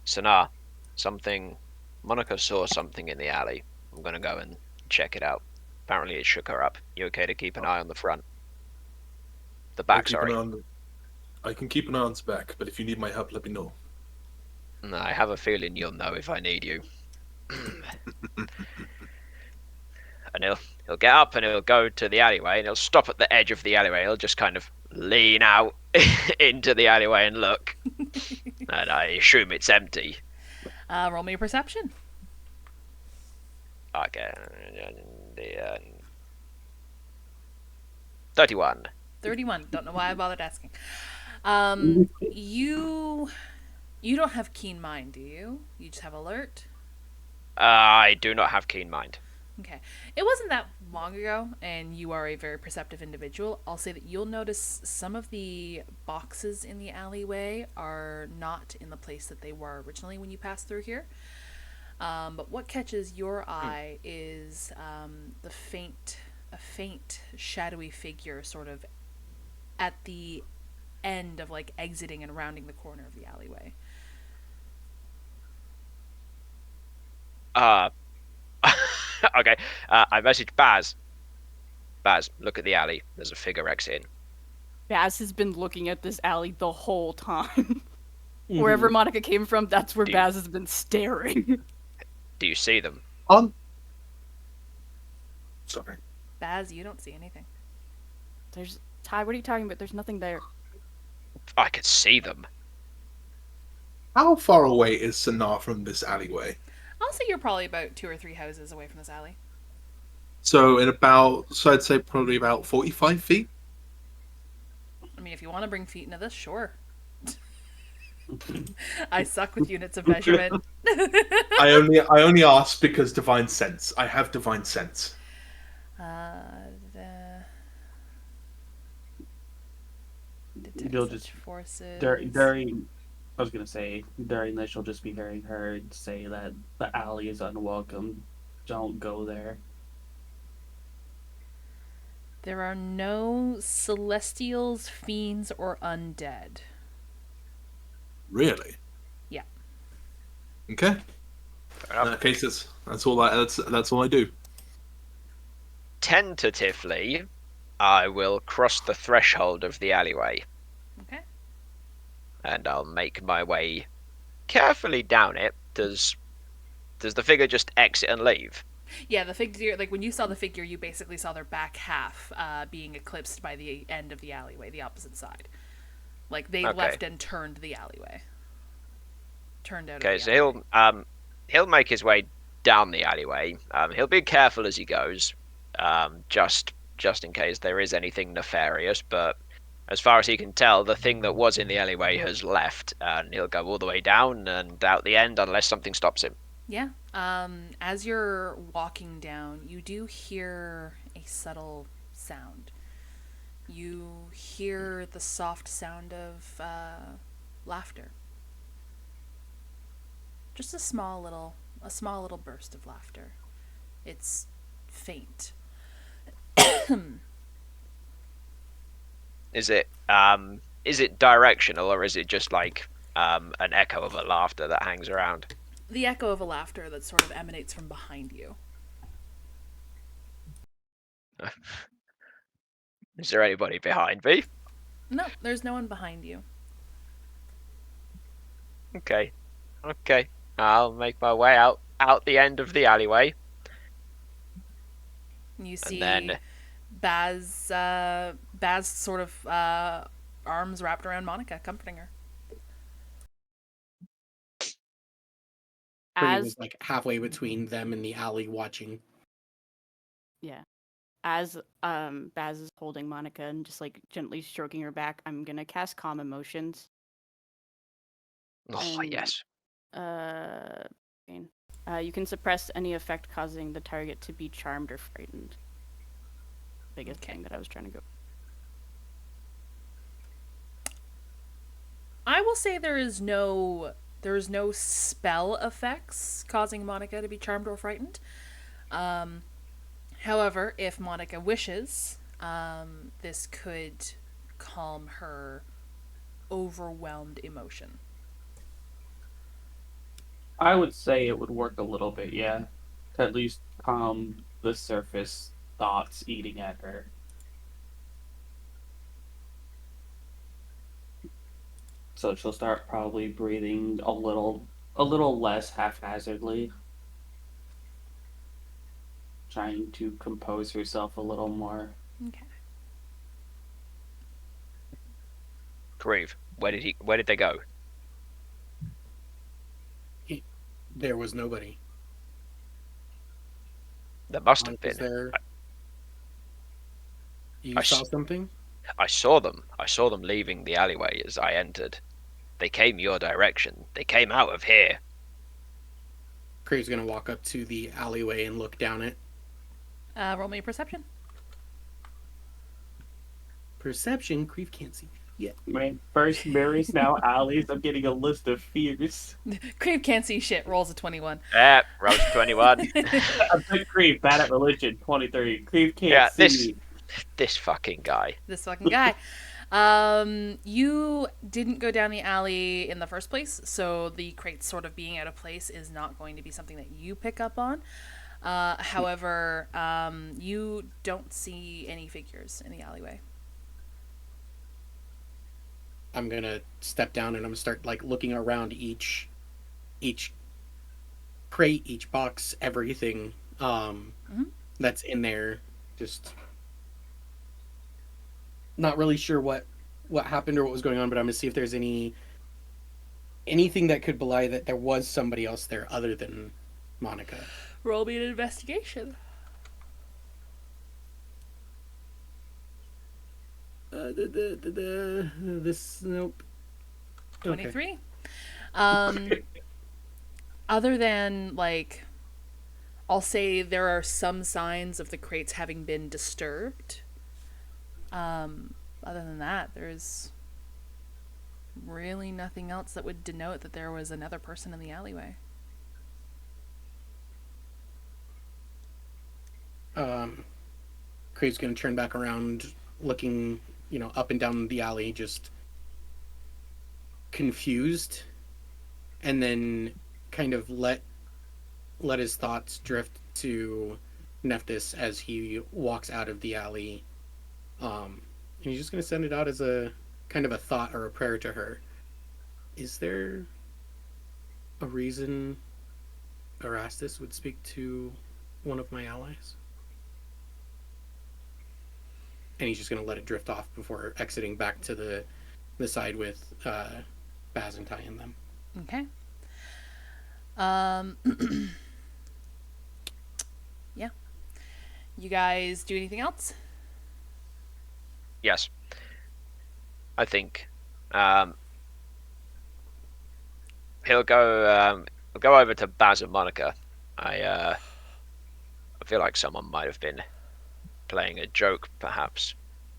Sanar, something. Monica saw something in the alley. I'm gonna go and check it out. Apparently, it shook her up. You okay to keep an eye on the front? The back, sorry. I can keep an eye on the back, but if you need my help, let me know. No, I have a feeling you'll know if I need you. And he'll get up and he'll go to the alleyway and he'll stop at the edge of the alleyway. He'll just kind of lean out into the alleyway and look. And I assume it's empty. Roll me a perception. Okay. 31. 31. Don't know why I bothered asking. You don't have keen mind, do you? You just have alert? I do not have keen mind. Okay. It wasn't that long ago, and you are a very perceptive individual. I'll say that you'll notice some of the boxes in the alleyway are not in the place that they were originally when you passed through here. But what catches your eye is a faint, shadowy figure sort of at the end of like exiting and rounding the corner of the alleyway. Okay. I messaged Baz. Baz, look at the alley. There's a figure exiting. Baz has been looking at this alley the whole time. Wherever Monica came from, that's where Baz has been staring. Do you see them? Sorry. Baz, you don't see anything. Ty, what are you talking about? There's nothing there. I could see them. How far away is Sanar from this alleyway? I'll say you're probably about 2 or 3 houses away from this alley. So I'd say probably about 45 feet. I mean, if you want to bring feet into this, sure. I suck with units of measurement. I only ask because divine sense. I have divine sense. You'll just forces. during. I was gonna say during this, you'll just be hearing her say that the alley is unwelcome. Don't go there. There are no celestials, fiends, or undead. Really? Yeah. Okay. In that case, that's all I do. Tentatively, I will cross the threshold of the alleyway. Okay. And I'll make my way carefully down it. Does the figure just exit and leave? Yeah, the figure, like when you saw the figure, you basically saw their back half being eclipsed by the end of the alleyway, the opposite side. Like they left and turned the alleyway. Turned out. Okay, so he'll make his way down the alleyway. He'll be careful as he goes, just in case there is anything nefarious. But as far as he can tell, the thing that was in the alleyway has left, and he'll go all the way down and out the end unless something stops him. Yeah. As you're walking down, you do hear a subtle sound. You hear the soft sound of laughter. Just a small little burst of laughter. It's faint. Is it directional, or is it just like an echo of a laughter that hangs around. The echo of a laughter that sort of emanates from behind you. Is there anybody behind me? No, there's no one behind you. Okay. I'll make my way out the end of the alleyway. You see And then Baz sort of arms wrapped around Monica, comforting her. Bree As was like halfway between them and the alley watching. as Baz is holding Monica and just like gently stroking her back, I'm gonna cast Calm Emotions. oh And, yes. You can suppress any effect causing the target to be charmed or frightened. Biggest thing that I was trying to go. I will say there is no spell effects causing Monica to be charmed or frightened. However, if Monica wishes, this could calm her overwhelmed emotion. I would say it would work a little bit, yeah. To at least calm the surface thoughts eating at her. So she'll start probably breathing a little less haphazardly. Trying to compose herself a little more. Okay. Grieve, where did they go? There was nobody. There must have Was been. there? You saw something? I saw them. I saw them leaving the alleyway as I entered. They came your direction. They came out of here. Craig's gonna walk up to the alleyway and look down it. Roll me a perception. Perception, Creve can't see. Yeah. My first mirrors now alleys. I'm getting a list of fears. Creve can't see shit. Rolls a 21. Rolls 21. I'm good Creve, bad at religion. 23. Creve can't see. This fucking guy. This fucking guy. You didn't go down the alley in the first place, so the crates sort of being out of place is not going to be something that you pick up on. However, you don't see any figures in the alleyway. I'm gonna step down and I'm gonna start like looking around each crate, each box, everything that's in there. Just not really sure what happened or what was going on, but I'm gonna see if there's anything that could belie that there was somebody else there other than Monica. Roll me an investigation. This nope. 23. Other than like, I'll say there are some signs of the crates having been disturbed. Other than that, there's really nothing else that would denote that there was another person in the alleyway. Craig's gonna turn back around, looking, up and down the alley, just confused, and then kind of let his thoughts drift to Nephthys as he walks out of the alley. And he's just gonna send it out as a kind of a thought or a prayer to her. Is there a reason Erastus would speak to one of my allies? And he's just going to let it drift off before exiting back to the side with Baz and Ty and them. Okay. Yeah. You guys do anything else? Yes. I think he'll go over to Baz and Monica. I feel like someone might have been playing a joke, perhaps.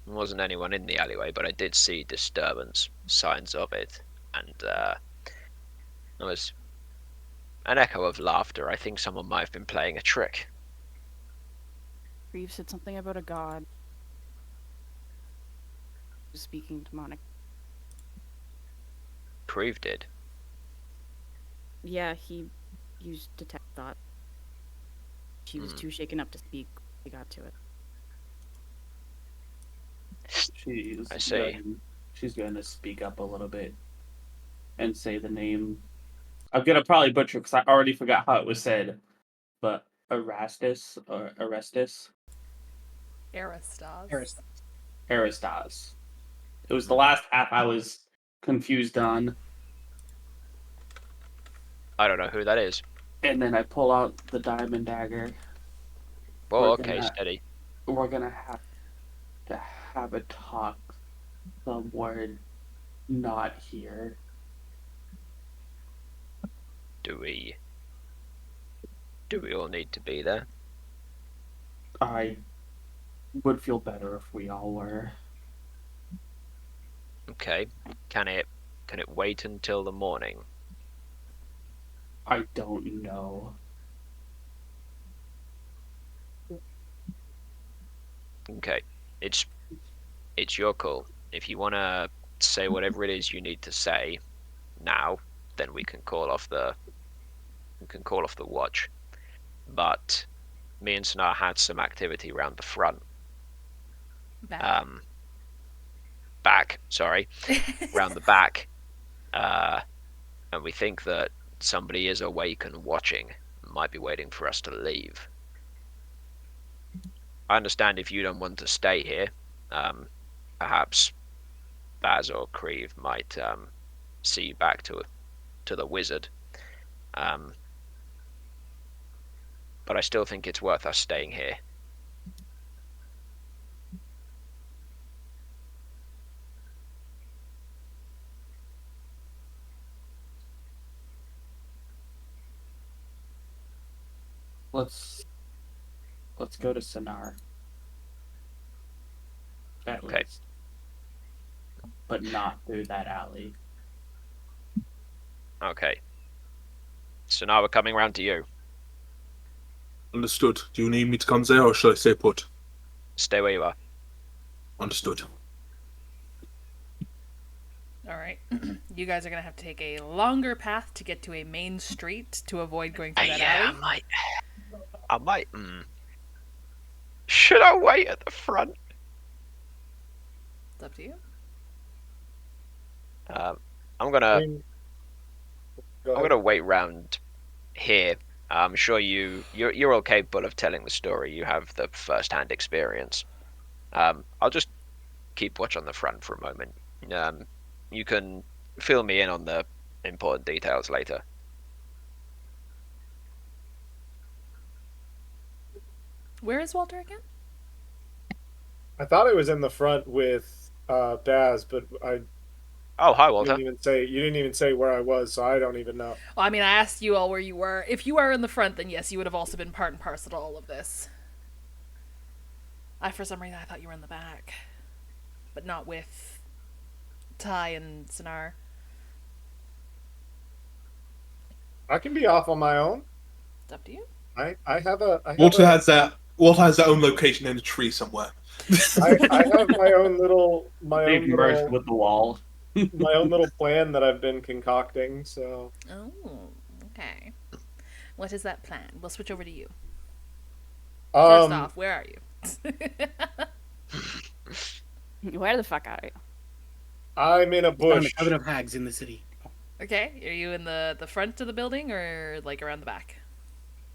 There wasn't anyone in the alleyway, but I did see disturbance, signs of it, and there was an echo of laughter. I think someone might have been playing a trick. Reeve said something about a god speaking to Monica. Creve did. Yeah, he used detect thought. She was too shaken up to speak. We got to it. I see. She's going to speak up a little bit and say the name. I'm gonna probably butcher because I already forgot how it was said, but Erastus or Arestus. Aristos. Aristos. It was the last half I was confused on. I don't know who that is. And then I pull out the diamond dagger. Well, okay, steady. We're gonna have to have a talk somewhere not here. Do we all need to be there? I would feel better if we all were. Okay. Can it wait until the morning? I don't know. Okay. It's your call. If you want to say whatever it is you need to say now, then we can call off the watch. But me and Sonar had some activity around the front. Back. Round the back. And we think that somebody is awake and watching, might be waiting for us to leave. I understand if you don't want to stay here, perhaps Baz or Creve might see you back to the wizard. But I still think it's worth us staying here. Let's go to Sonar. At Okay. least. But not through that alley. Okay. So now we're coming round to you. Understood. Do you need me to come there, or shall I stay put? Stay where you are. Understood. All right. You guys are going to have to take a longer path to get to a main street to avoid going through that alley. I might. Should I wait at the front? It's up to you. I'm I gonna mean, go ahead. wait round here. I'm sure you're all capable of telling the story. You have the first-hand experience. I'll just keep watch on the front for a moment. You can fill me in on the important details later. Where is Walter again? I thought I was in the front with Baz, but Oh, hi, you Walter. didn't even say where I was, so I don't even know. Well, I mean, I asked you all where you were. If you are in the front, then yes, you would have also been part and parcel to all of this. For some reason, I thought you were in the back. But not with Ty and Sonar. I can be off on my own. It's up to you. I have a Walter has that. Walter has their own location in a tree somewhere. I have my own little They've merged with the wall. my own little plan that I've been concocting. So Oh, okay. What is that plan? We'll switch over to you. First off, where are you? Where the fuck are you? I'm in a bush. Heaven of hags in the city. Okay, are you in the front of the building or like around the back?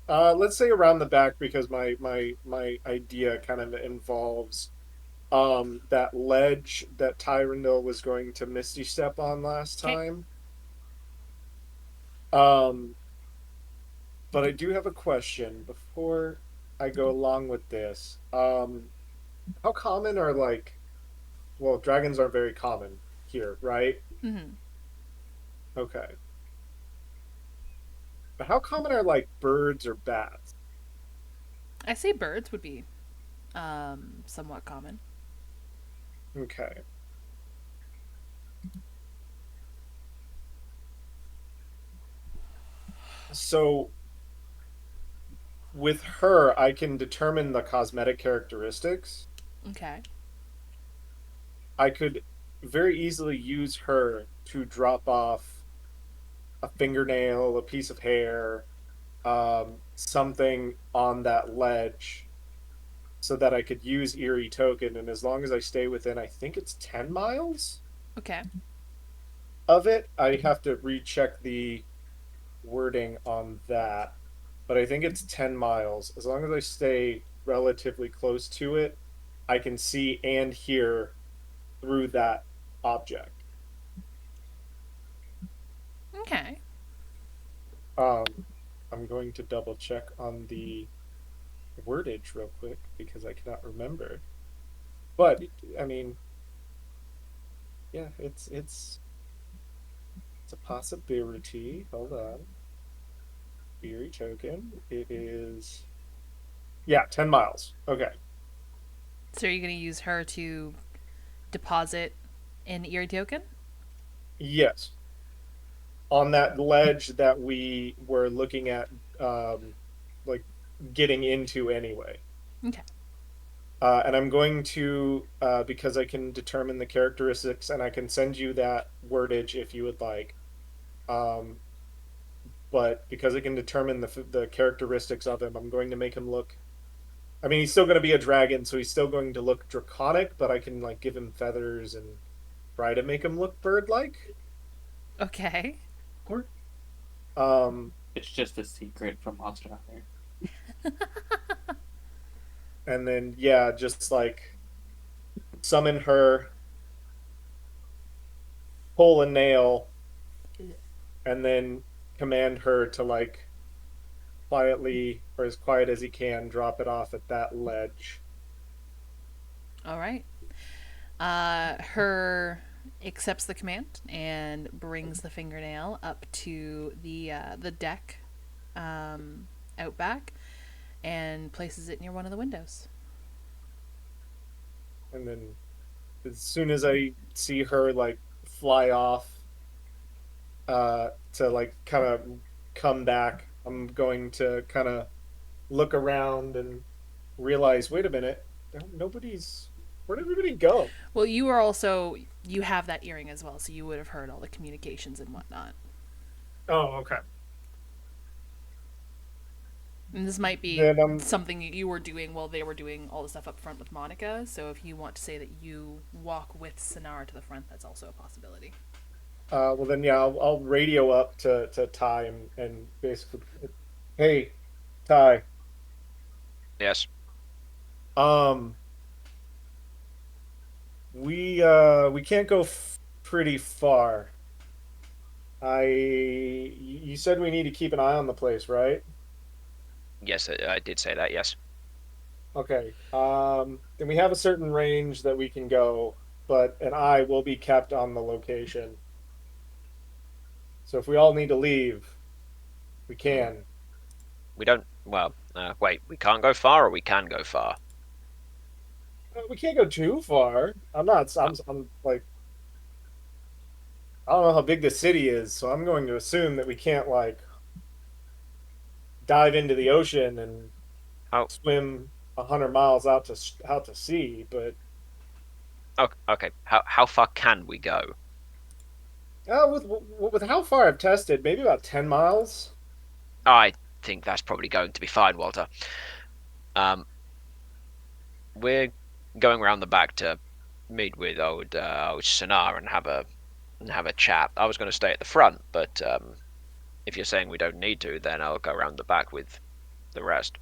Let's say around the back because my idea kind of involves that ledge that Tyrandil was going to Misty Step on last time. But I do have a question before I go along with this. How common are well, dragons aren't very common here, right? Mm-hmm. Okay. But how common are birds or bats? I say birds would be somewhat common. Okay. So with her, I can determine the cosmetic characteristics. Okay. I could very easily use her to drop off a fingernail, a piece of hair, something on that ledge so that I could use Eerie Token. And as long as I stay within, I think it's 10 miles Okay. of it, I have to recheck the wording on that. But I think it's 10 miles. As long as I stay relatively close to it, I can see and hear through that object. Okay. I'm going to double check on the wordage real quick because I cannot remember. But I mean, yeah, it's a possibility. Hold on. Eerie token. It is, yeah, 10 miles. Okay. So you're going to use her to deposit an Eerie Token? Yes. On that ledge that we were looking at, like getting into anyway. Okay. And I'm going to, because I can determine the characteristics, and I can send you that wordage if you would like. But because I can determine the characteristics of him, I'm going to make him look. I mean, he's still going to be a dragon, so he's still going to look draconic, but I can like give him feathers and try to make him look bird-like. Okay. It's just a secret from Monster Hunter. And then yeah, just like summon her, pull a nail, and then command her to like quietly, or as quiet as he can, drop it off at that ledge. All right. Her accepts the command and brings the fingernail up to the deck out back and places it near one of the windows. And then as soon as I see her like fly off to like kind of come back, I'm going to kind of look around and realize, wait a minute, nobody's. Where'd everybody go? Well, you have that earring as well, so you would have heard all the communications and whatnot. Oh, okay. And this might be Then something you were doing while they were doing all the stuff up front with Monica. So if you want to say that you walk with Sinara to the front, that's also a possibility. well then yeah, I'll radio up to Ty and basically, hey, Ty, Yes. um, we can't go pretty far. You said we need to keep an eye on the place, right? Yes, I did say that. Yes. Okay. Then we have a certain range that we can go, but an eye will be kept on the location. So if we all need to leave, we can. We don't. Well, wait. We can't go far, or we can go far. We can't go too far. I'm not. I'm like, I don't know how big the city is, so I'm going to assume that we can't like dive into the ocean and Oh. swim 100 miles out to sea. But Okay. How far can we go? with how far I've tested, maybe about 10 miles. I think that's probably going to be fine, Walter. We're going around the back to meet with old Sonar and have a chat. I was going to stay at the front, but if you're saying we don't need to, then I'll go around the back with the rest.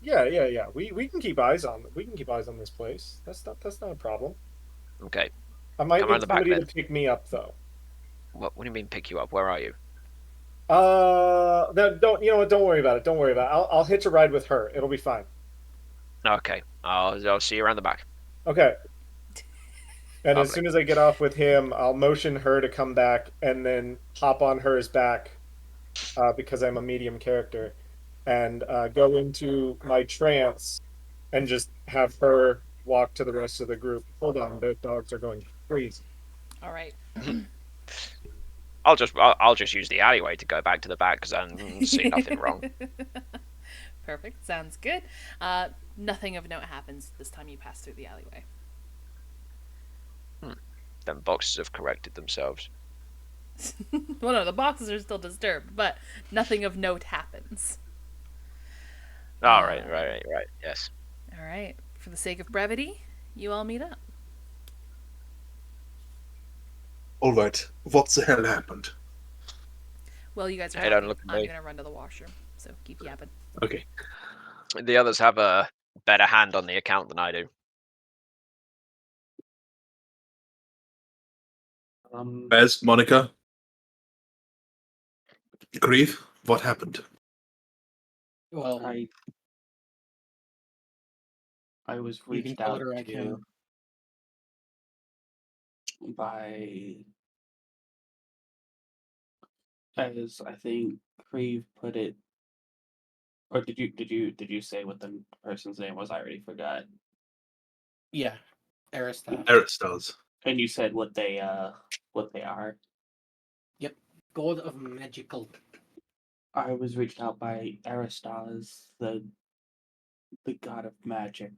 Yeah. We can keep eyes on this place. That's not a problem. Okay. I might Come around need the back somebody then. to pick me up though. What do you mean pick you up? Where are you? No, don't, you know what? Don't worry about it. Don't worry about it. I'll hitch a ride with her. It'll be fine. Okay. I'll see you around the back. Okay. And as Lovely. soon as I get off with him, I'll motion her to come back and then hop on hers back, because I'm a medium character, and go into my trance and just have her walk to the rest of the group. Hold on, the dogs are going crazy. All right. I'll just use the alleyway to go back to the back because I see nothing wrong. Perfect. Sounds good. Nothing of note happens this time you pass through the alleyway. Them boxes have corrected themselves. Well, no, the boxes are still disturbed, but nothing of note happens. Oh, right. Yes. All right. For the sake of brevity, you all meet up. All right, what the hell happened? Well, you guys are Hey, don't talking. look at I'm me. gonna run to the washroom, so keep yapping. Okay, The others have a better hand on the account than I do. Bez, Monica, Grief, what happened? Well, I was you can reached tell out it or I to can. by, as I think Creve put it, or did you say what the person's name was? I already forgot. Yeah, Aristas. Eris does. And you said what they are. Yep, God of Magical. I was reached out by Aristas, the god of magic.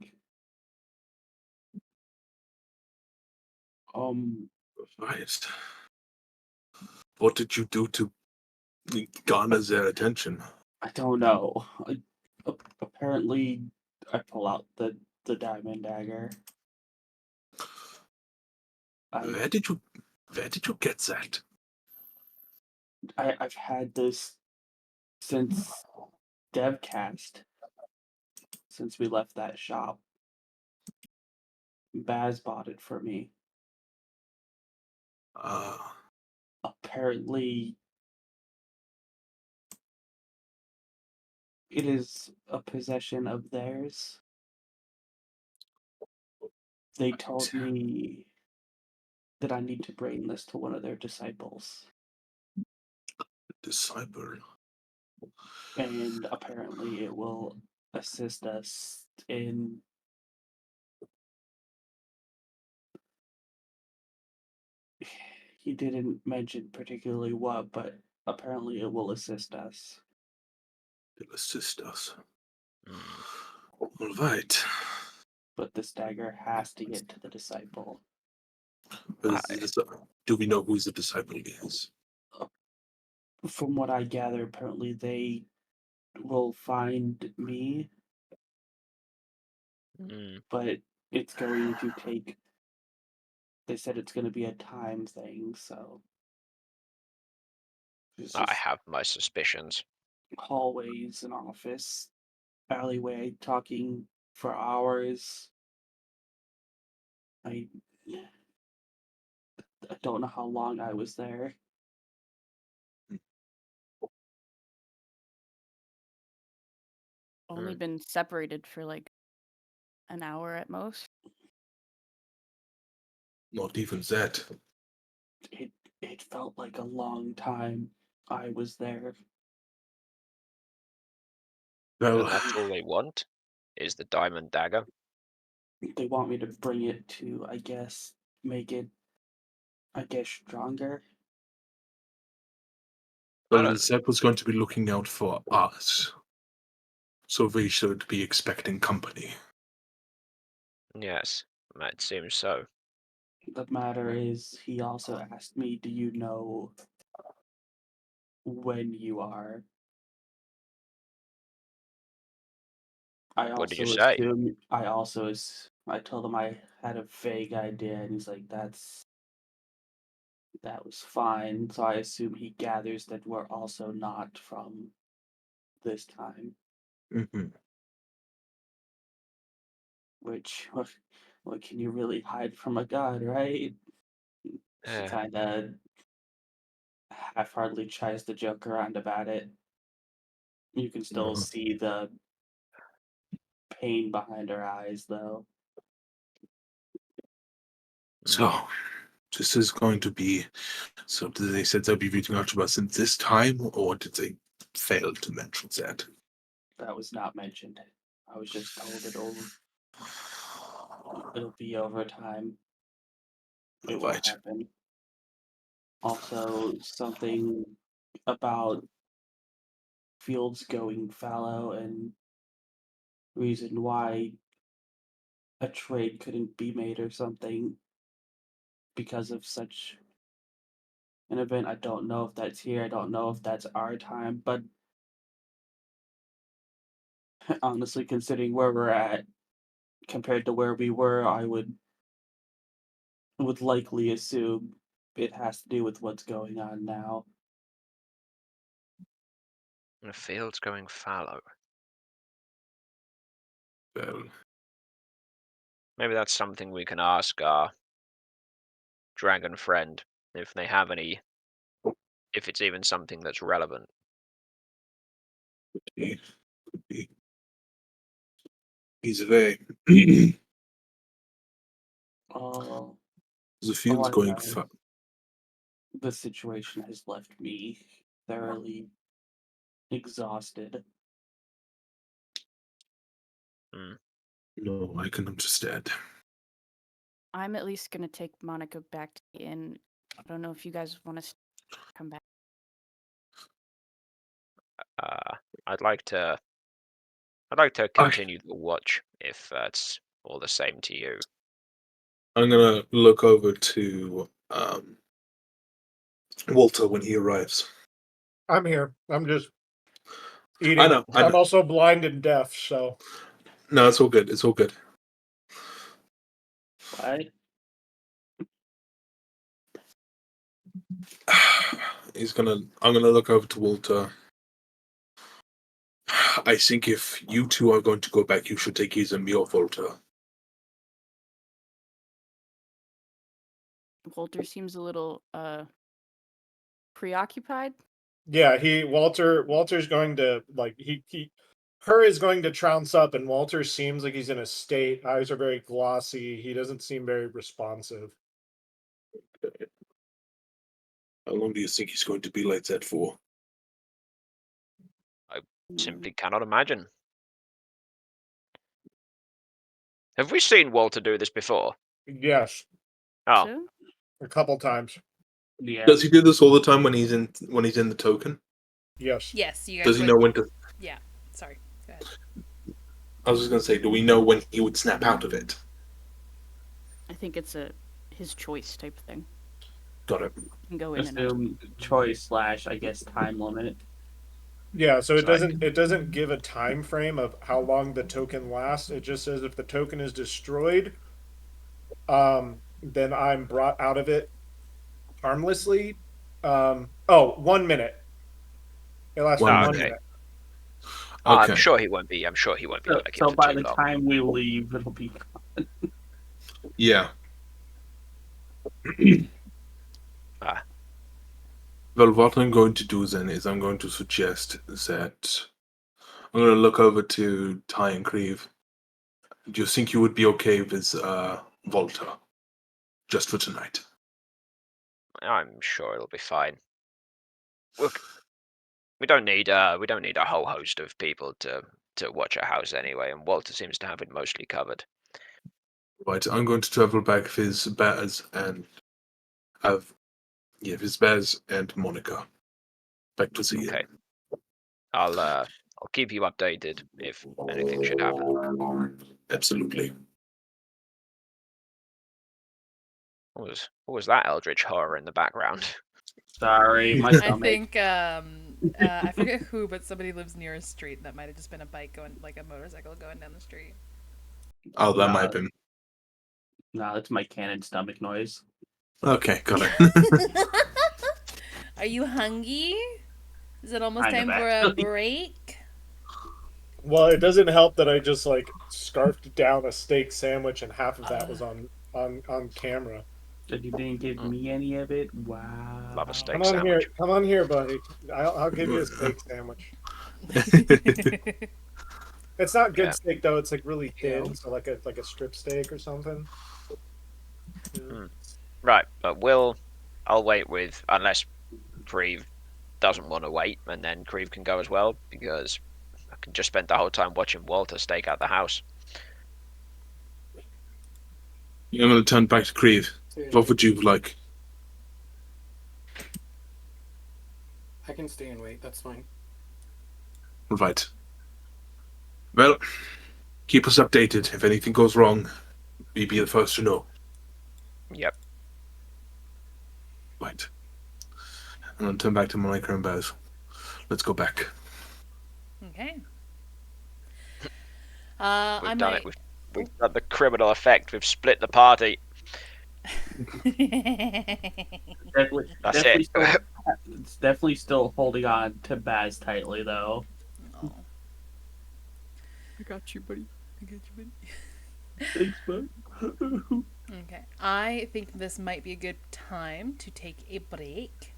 Right. What did you do to garner their attention? I don't know. Apparently, I pull out the diamond dagger. Where did you get that? I've had this since DevCast, since we left that shop. Baz bought it for me. Apparently, it is a possession of theirs. They told me that I need to bring this to one of their disciples. Disciple. And apparently it will assist us in he didn't mention particularly what, but apparently it will assist us. It'll assist us. Mm. All right. But this dagger has to get to the disciple. Do we know who the disciple is? From what I gather, apparently they will find me, but it's going to take. They said it's going to be a time thing, so. I have my suspicions. Hallways, an office, alleyway, talking for hours. I don't know how long I was there. Only been separated for like an hour at most. Not even that. It felt like a long time I was there. Well, And that's all they want? Is the diamond dagger? They want me to bring it to, I guess, make it, stronger. well, the disciple's going to be looking out for us. So we should be expecting company. Yes, it seems so. The matter is, he also asked me, do you know when you are? What did you say? I told him I had a vague idea, and he's like, that was fine. So I assume he gathers that we're also not from this time. Mm-hmm. Which, what can you really hide from a god, right? She kind of half-heartedly tries to joke around about it. You can still see the pain behind her eyes, though. So, this is going to be. So, did they say they'll be reaching out to us in this time, or did they fail to mention that? That was not mentioned. I was just told it'll be over time. It will Right. happen. Also, something about fields going fallow and reason why a trade couldn't be made or something. because of such an event. I don't know if that's here. I don't know if that's our time. But honestly, considering where we're at compared to where we were, I would likely assume it has to do with what's going on now. And the field's going fallow. Well, Maybe that's something we can ask our dragon friend if they have any, if it's even something that's relevant. he, he's very. The Oh, field's I going. know. The situation has left me thoroughly exhausted. No, I can understand. I'm at least gonna take Monica back to the inn. I don't know if you guys want to come back. I'd like to continue the watch if that's all the same to you. I'm gonna look over to Walter when he arrives. I'm here. I'm just eating. I know. I'm also blind and deaf, so. No, it's all good. It's all good. What? I'm gonna look over to Walter. I think if you two are going to go back, you should take his and me off, Walter. Walter seems a little preoccupied. Yeah, Walter's going to her is going to trounce up, and Walter seems like he's in a state. Eyes are very glossy. He doesn't seem very responsive. How long do you think he's going to be like that for? Simply cannot imagine. Have we seen Walter do this before? Yes, Oh, So? a couple times. Yeah. Does he do this all the time when he's in the token? Yes. Yes, you guys. Does he know when to? Yeah. Sorry. Go ahead. I was just gonna say, do we know when he would snap out of it? I think it's his choice type thing. Got it. You can go in and out. Assume choice / I guess time limit. Yeah, so it Sorry. doesn't give a time frame of how long the token lasts. It just says if the token is destroyed, then I'm brought out of it harmlessly. 1 minute. It lasts for 1 1 minute. minute. Okay. I'm sure he won't be So, lurking so for by too the long. time we leave, it'll be. Yeah. Ah. Well, what I'm going to do then is I'm going to suggest that I'm going to look over to Ty and Creve. Do you think you would be okay with Volta just for tonight? I'm sure it'll be fine. Look, we don't need a whole host of people to watch our house anyway, and Walter seems to have it mostly covered. Right, I'm going to travel back with his Baz and with Baz and Monica. Back to see Okay. I'll keep you updated if anything should happen. Absolutely. What was that eldritch horror in the background? Sorry, my I stomach. think I forget who, but somebody lives near a street. That might have just been a bike going, like a motorcycle going down the street. Oh, that might have been. No, that's my cannon stomach noise. Okay, got it. Are you hungry? Is it almost Kind of, time for a actually. break? Well, it doesn't help that I just scarfed down a steak sandwich and half of that was on camera. So you didn't give me any of it? Wow. Love a steak Come on sandwich. here, come on here, buddy. I'll give you a steak sandwich. It's not good Yeah. steak though. It's really thin, so like a strip steak or something. Yeah. Right, but I'll wait with, unless Creve doesn't want to wait, and then Creve can go as well, because I can just spend the whole time watching Walter stake out the house. I'm going to turn back to Creve. What would you like? I can stay and wait. That's fine. Right. Well, keep us updated. If anything goes wrong, we be the first to know. Yep. Right. And I'll turn back to Malika and Baz. Let's go back. Okay. We've I done it. might. We've done the criminal effect. We've split the party. Definitely, That's definitely it. still, it's definitely still holding on to Baz tightly though. Oh, I got you, buddy. I got you, buddy. Thanks, bud. Okay. I think this might be a good time to take a break.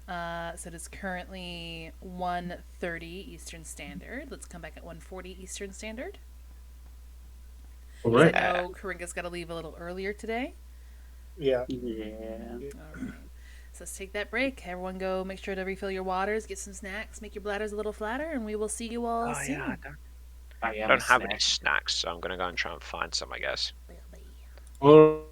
So it is currently 1:30 Eastern Standard. Let's come back at 1:40 Eastern Standard. All 'Cause right. I know Coringa's got to leave a little earlier today. Yeah. Yeah. All right. So let's take that break. Everyone go make sure to refill your waters, get some snacks, make your bladders a little flatter, and we will see you all soon. Yeah, I I am don't a have any snack. snacks, so I'm gonna go and try and find some, I guess. Bye. All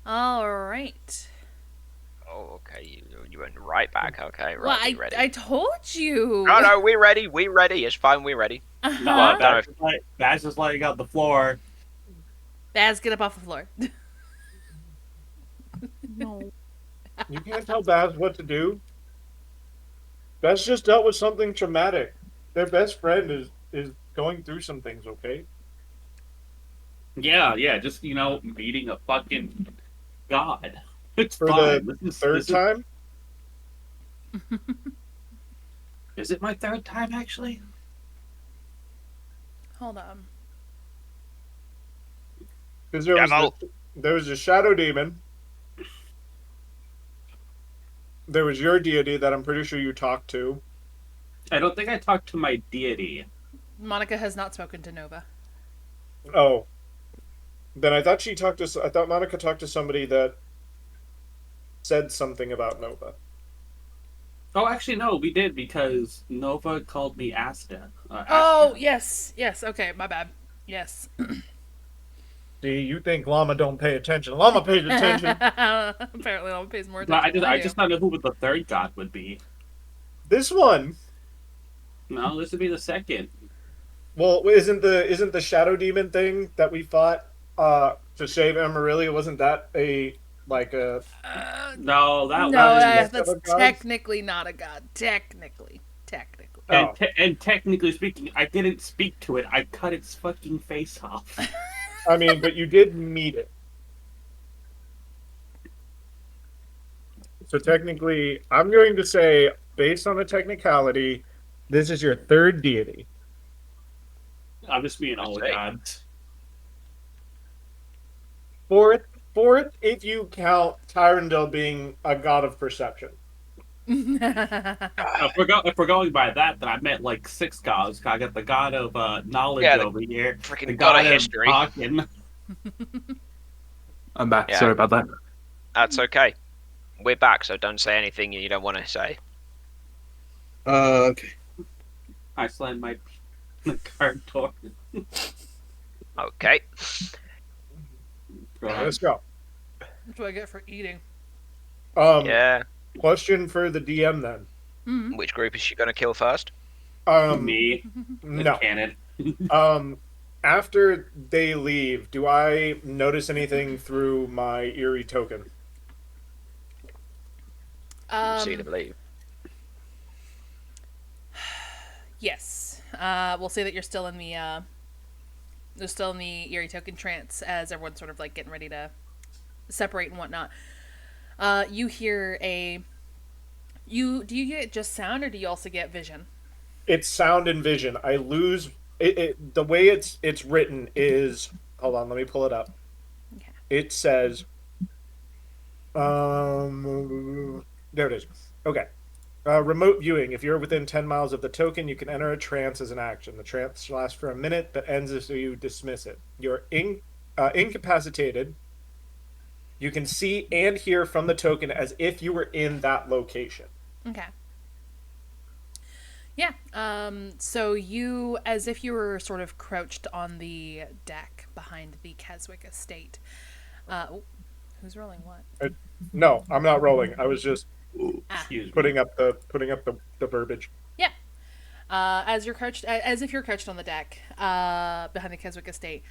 All right. Oh, okay. You went right back. Okay, Well, right. We ready? I told you. No, we ready. We ready. It's fine. We ready. Uh-huh. No, Well, Baz just laying out the floor. Baz, get up off the floor. No. You can't tell Baz what to do. Baz just dealt with something traumatic. Their best friend is going through some things, okay? Yeah, just meeting a fucking god. It's For fine. the third time? Is it my third time actually? Hold on. Because Demo. there was a shadow demon. There was your deity that I'm pretty sure you talked to. I don't think I talked to my deity. Monica has not spoken to Nova. Oh. Then I thought I thought Monica talked to somebody that said something about Nova. Oh, actually, no, we did because Nova called me Asta. Oh, yes. Okay, my bad. Yes. See, you think Llama don't pay attention. Llama pays attention. Apparently, Llama pays more No, attention. I just don't know who the third god would be. This one. No, this would be the second. Well, isn't the shadow demon thing that we fought to save Emerilla? Wasn't that No, that's technically not a god. Technically. Oh. And technically speaking, I didn't speak to it. I cut its fucking face off. I mean, but you did meet it. So technically, I'm going to say, based on the technicality, this is your third deity. I'm just being all the gods. Fourth, if you count Tyrandil being a god of perception. If we're going by that, then I meant like 6 gods. I got the god of knowledge over here. Freaking The god of of history. talking. I'm back. Yeah. Sorry about that. That's okay. We're back, so don't say anything you don't want to say. Okay. I slammed my card door. Okay. Let's go. What do I get for eating? Yeah. Question for the DM then. Mm-hmm. Which group is she going to kill first? Me. No. Cannon. After they leave, do I notice anything through my eerie token? See to believe. Yes. We'll say that you're still in the eerie token trance as everyone's sort of like getting ready to separate and whatnot. You hear do you get just sound or do you also get vision? It's sound and vision. I lose it. The way it's written is, hold on, let me pull it up. Okay. It says, there it is. Okay. Remote viewing. If you're within 10 miles of the token, you can enter a trance as an action. The trance lasts for a minute, but ends if you dismiss it. You're incapacitated. You can see and hear from the token as if you were in that location. Okay. Yeah. So you, as if you were sort of crouched on the deck behind the Keswick estate. Who's rolling what? No, I'm not rolling. I was just putting up the verbiage. Yeah. As you're crouched, as if you're crouched on the deck behind the Keswick estate.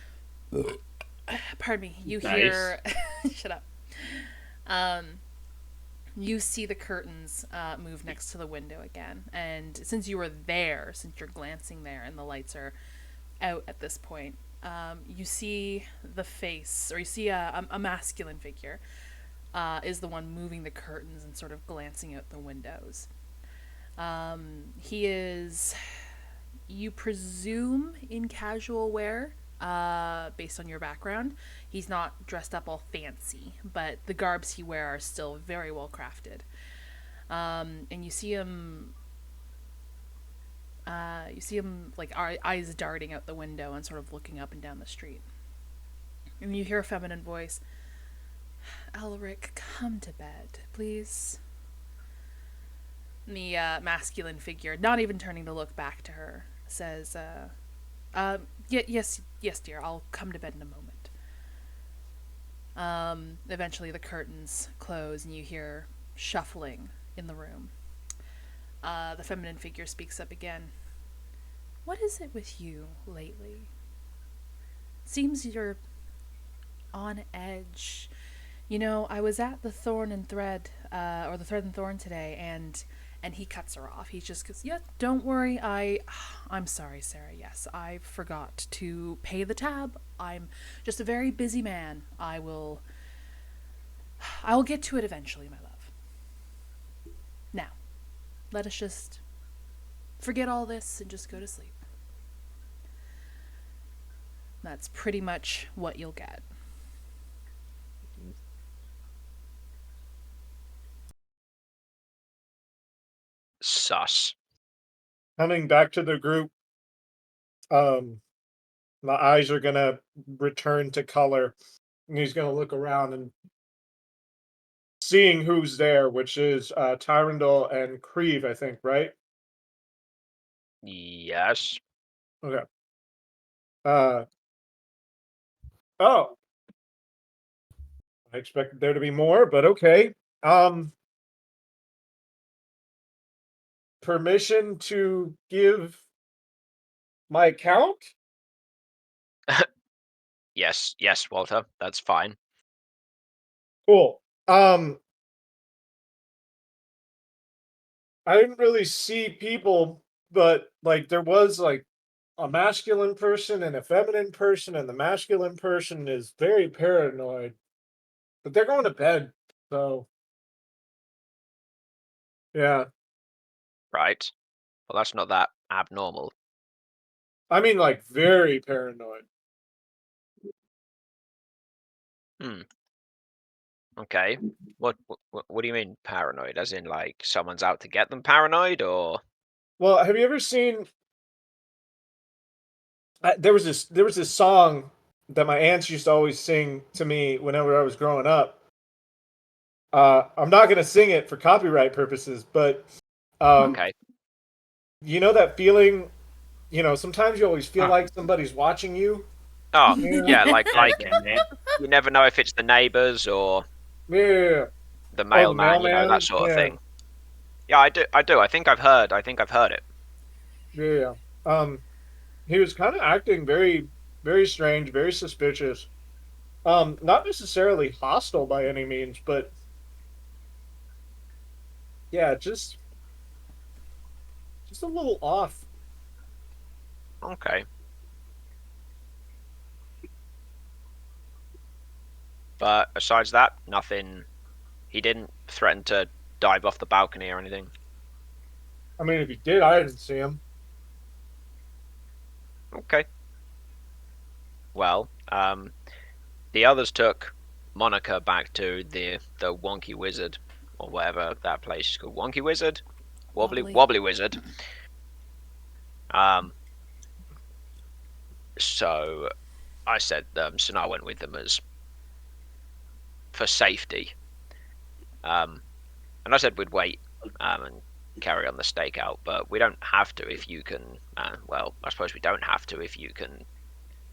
Pardon me. You hear. Shut up. You see the curtains move next to the window again, and since you were there, since you're glancing there, and the lights are out at this point, you see the face, or you see a masculine figure. Is the one moving the curtains and sort of glancing out the windows. He is, you presume, in casual wear, based on your background. He's not dressed up all fancy, but the garbs he wears are still very well crafted. And you see him like eyes darting out the window and sort of looking up and down the street. And you hear a feminine voice. Elric, come to bed, please. And the masculine figure, not even turning to look back to her, says, yes, dear, I'll come to bed in a moment. Eventually, the curtains close, and you hear shuffling in the room. The feminine figure speaks up again. What is it with you lately? Seems you're on edge. You know, I was at the Thorn and Thread, or the Thread and Thorn today, and he cuts her off. He just goes, "Yeah, don't worry. I'm sorry, Sarah. Yes, I forgot to pay the tab. I'm just a very busy man. I will get to it eventually, my love. Now, let us just forget all this and just go to sleep." That's pretty much what you'll get. Sus. Coming back to the group, my eyes are gonna return to color, and he's gonna look around and seeing who's there, which is Tyrandol and Creve, I think, right? Yes. Okay. Uh oh, I expected there to be more, but okay. Permission to give my account? Yes, Walter. That's fine. Cool. I didn't really see people, but like there was like a masculine person and a feminine person, and the masculine person is very paranoid. But they're going to bed, so yeah. Right. Well, that's not that abnormal. I mean, like very paranoid. Hmm. Okay. What do you mean paranoid? As in, like, someone's out to get them paranoid, or? Well, have you ever seen? There was this song that my aunts used to always sing to me whenever I was growing up. I'm not gonna sing it for copyright purposes, but Okay. you know that feeling. You know, sometimes you always feel like somebody's watching you. Oh, Yeah. yeah, like Okay. you never know if it's the neighbors or Yeah. the Oh, the mailman, you know, mailman. that sort of Yeah. thing. Yeah, I do. I think I've heard it. Yeah. He was kind of acting very, very strange, very suspicious. Not necessarily hostile by any means, but yeah, just a little off. Okay. But besides that, nothing. He didn't threaten to dive off the balcony or anything. I mean, if he did, I didn't see him. Okay. Well, the others took Monica back to the Wonky Wizard, or whatever that place is called. Wonky Wizard? Wobbly Wizard. So I said, so I went with them as for safety. And I said we'd wait and carry on the stakeout, but we don't have to if you can. Well, I suppose we don't have to if you can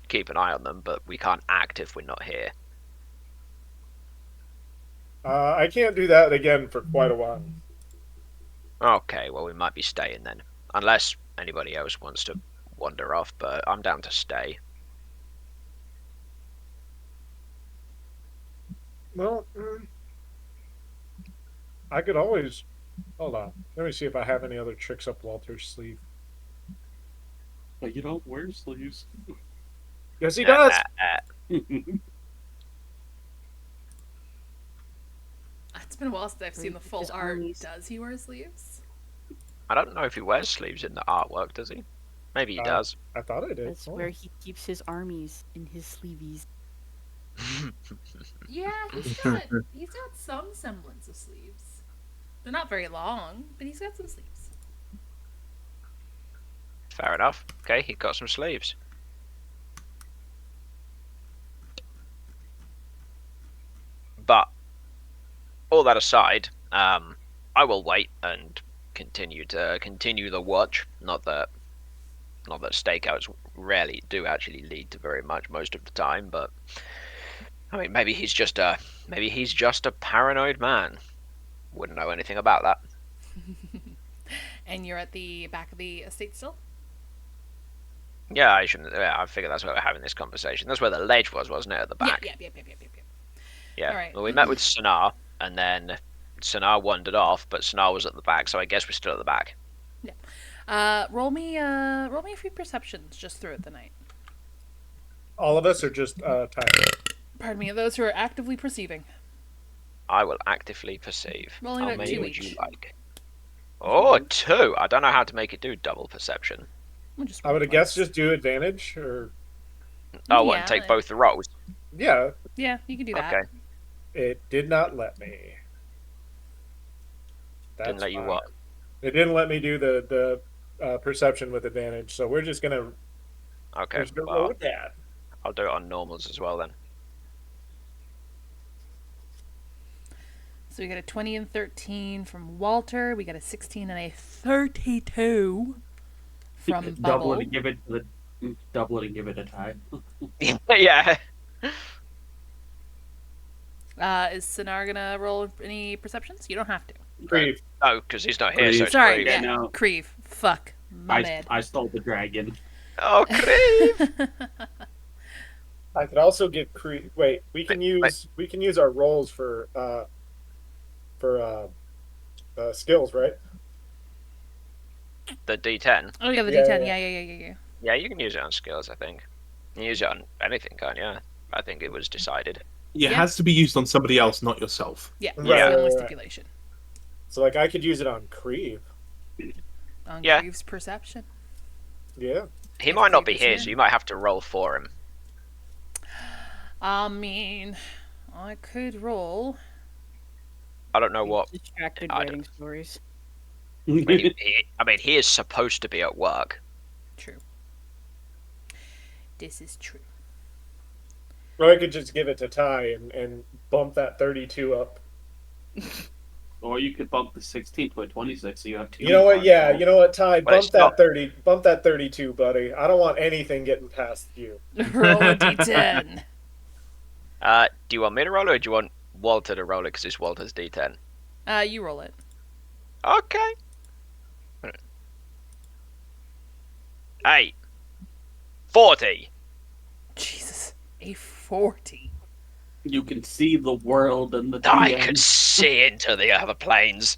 keep an eye on them, but we can't act if we're not here. I can't do that again for quite a while. Okay, well, we might be staying then. Unless anybody else wants to wander off, but I'm down to stay. Well, I could always hold on. Let me see if I have any other tricks up Walter's sleeve. But you don't wear sleeves. Yes, he does. It's been a while since I've seen the full His art. armies. Does he wear sleeves? I don't know if he wears sleeves in the artwork, does he? Maybe he does. I thought I did. That's Hold where on. he keeps his armies in his sleeveys. Yeah, he's got some semblance of sleeves. They're not very long, but he's got some sleeves. Fair enough. Okay, he got some sleeves. But all that aside, I will wait and continue the watch. Not that stakeouts rarely do actually lead to very much most of the time, but I mean, maybe he's just a paranoid man. Wouldn't know anything about that. And you're at the back of the estate still? Yeah, I shouldn't. Yeah, I figured that's where we're having this conversation. That's where the ledge was, wasn't it? At the back. Yeah. Yeah. All right. Well, we met with Sonar, and then Sonar wandered off, but Sonar was at the back, so I guess we're still at the back. Roll me a few perceptions just throughout the night. All of us are just Tyler. Pardon me, those who are actively perceiving. I will actively perceive. Rolling How about many 2 would you each. like? Oh, 2. I don't know how to make it do double perception. We'll just I would have roll guessed twice. just do advantage, or Oh, what, Yeah, and take both the rolls? yeah, Yeah, you can do that. Okay. it did not let me. That's Didn't let you fine. what? It didn't let me do the perception with advantage, so we're just gonna Okay. roll Well, with that. I'll do it on normals as well then. So we got a 20 and 13 from Walter. We got a 16 and a 32 from Double Bubble. it and give it a tie. Yeah. Is Sonar gonna roll any perceptions? You don't have to. Grief. No, because he's not here, so it's Sorry, Creve. yeah. no. Creve. Fuck. My bad. I stole the dragon. Oh, Creve! I could also give Wait, we can use our rolls for skills, right? The D10. Oh yeah, the Yeah, D10. yeah. Yeah. Yeah, you can use it on skills, I think. You can use it on anything, can't you? I think it was decided. Yeah, it Yeah. has to be used on somebody else, not yourself. Yeah, Right, that's the only right. stipulation. So like I could use it on Creve. On Yeah. Creve's perception. Yeah. He If might not be Creve is here, here. so you might have to roll for him. I mean, I could roll. I don't know what. Distracted I writing stories. I mean, he is supposed to be at work. True. This is true. Or I could just give it to Ty and bump that 32 up. Or you could bump the 16 to a 26, so you have 2. You know what? Yeah, you know what, Ty? But it's Bump that not- bump that 32, buddy. I don't want anything getting past you. Roll a D10. Do you want me to roll it, or do you want Walter to roll it because it's Walter's D10? You roll it. Okay. Hey. 40. Jesus. A 40. You can see the world and the I DM. could see into the other planes.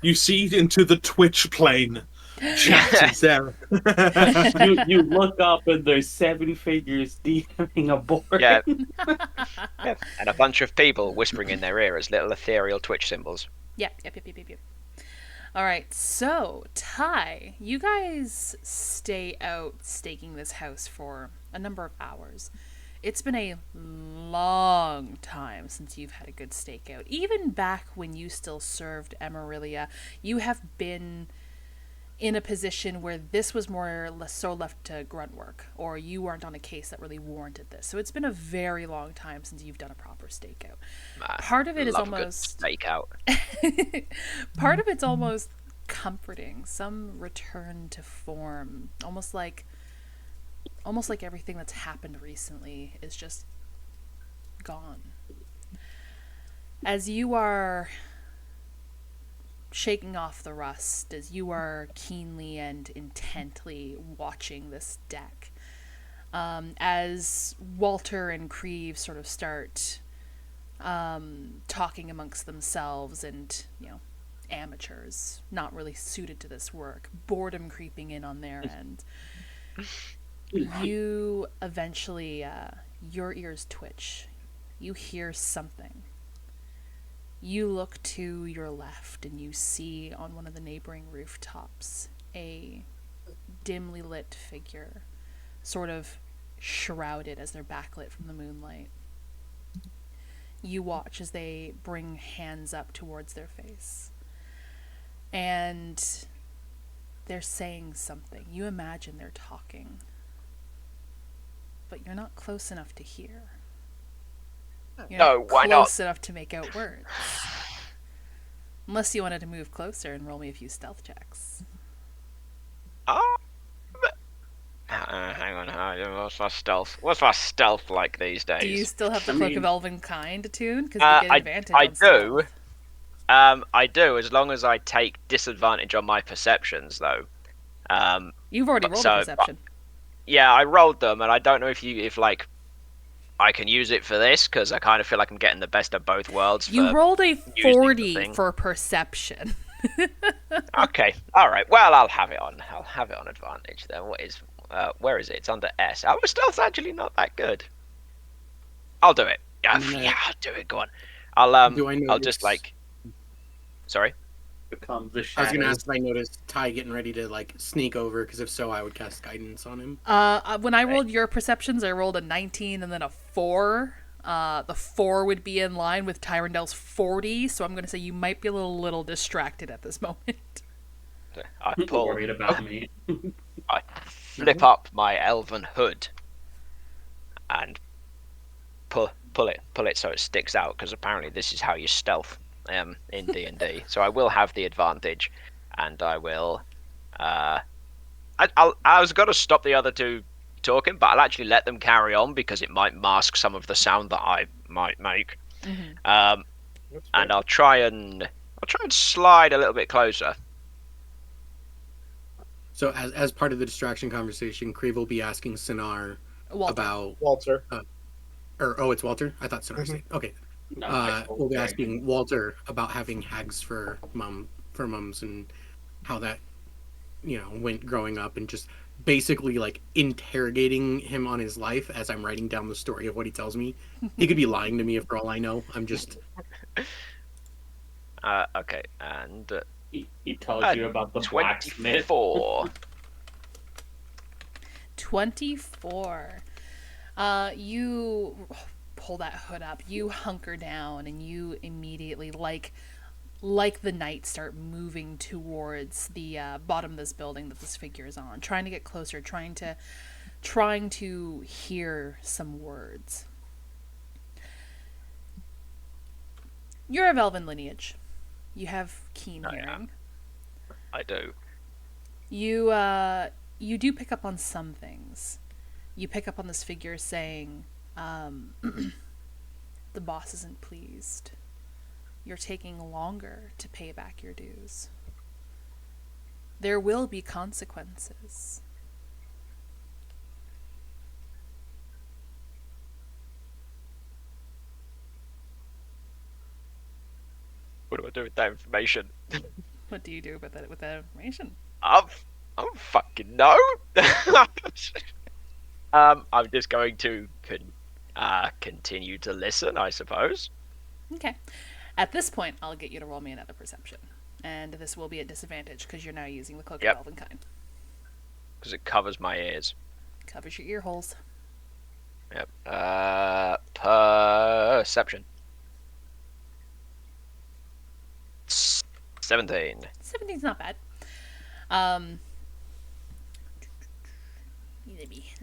You see into the Twitch plane. Chat is there. you look up and there's 7 figures DMing a board. Yeah. Yeah. And a bunch of people whispering in their ear as little ethereal Twitch symbols. Yep. All right, so Ty, you guys stay out staking this house for a number of hours. It's been a long time since you've had a good stakeout. Even back when you still served Emerilla, you have been in a position where this was more or less so left to grunt work, or you weren't on a case that really warranted this. So it's been a very long time since you've done a proper stakeout. Part of it is Love a good almost stakeout. part of it's almost comforting, some return to form, almost like everything that's happened recently is just gone. As you are shaking off the rust, as you are keenly and intently watching this deck, as Walter and Creve sort of start talking amongst themselves, and amateurs not really suited to this work, boredom creeping in on their end, you eventually your ears twitch. You hear something. You look to your left and you see on one of the neighboring rooftops a dimly lit figure, sort of shrouded as they're backlit from the moonlight. You watch as they bring hands up towards their face. And they're saying something. You imagine they're talking. But you're not close enough to hear. You're No, why not? close enough to make out words. Unless you wanted to move closer and roll me a few stealth checks. hang on. What's my stealth? What's my stealth like these days? Do you still have the I Cloak mean- of Elvenkind attuned? Because you get advantage I on stealth. do. I do, as long as I take disadvantage on my perceptions, though. You've already rolled a perception. Yeah, I rolled them, and I don't know if like I can use it for this because I kind of feel like I'm getting the best of both worlds. You rolled a using the 40 thing. for perception. Okay, all right. Well, I'll have it on. I'll have it on advantage then. Where is it? It's under S. Our stealth's actually not that good. I'll do it. Yeah, I'll do it. Go on. I'll just like. Sorry. Become the I shadow. was gonna ask if I noticed Ty getting ready to like sneak over, because if so, I would cast guidance on him. When I rolled your perceptions, I rolled a 19 and then a 4. The 4 would be in line with Tyrandel's 40, so I'm going to say you might be a little distracted at this moment. I Don't pull. worried about me. I flip up my elven hood and pull it so it sticks out, because apparently this is how you stealth in D&D. So I will have the advantage, and I will. I was going to stop the other two talking, but I'll actually let them carry on because it might mask some of the sound that I might make. And I'll try and slide a little bit closer. So as part of the distraction conversation, Creve will be asking Sinar about Walter. It's Walter? I thought Sinar said. Okay. No, We'll be asking Walter about having hags for mums and how that went growing up, and just basically like interrogating him on his life as I'm writing down the story of what he tells me. He could be lying to me for all I know. I'm just okay, and he tells you about the 24. 24. You pull that hood up, you hunker down, and you immediately, like the knight, start moving towards the bottom of this building that this figure is on, trying to get closer, trying to hear some words. You're of elven lineage. You have keen hearing. I do. You do pick up on some things. You pick up on this figure saying, the boss isn't pleased. You're taking longer to pay back your dues. There will be consequences. What do I do with that information? What do you do with that information? I don't fucking know. I'm just going to continue to listen, I suppose. Okay. At this point, I'll get you to roll me another perception. And this will be at disadvantage because you're now using the Cloak of Elvenkind. Because it covers my ears. Covers your ear holes. Yep. Perception. 17. 17's not bad. Let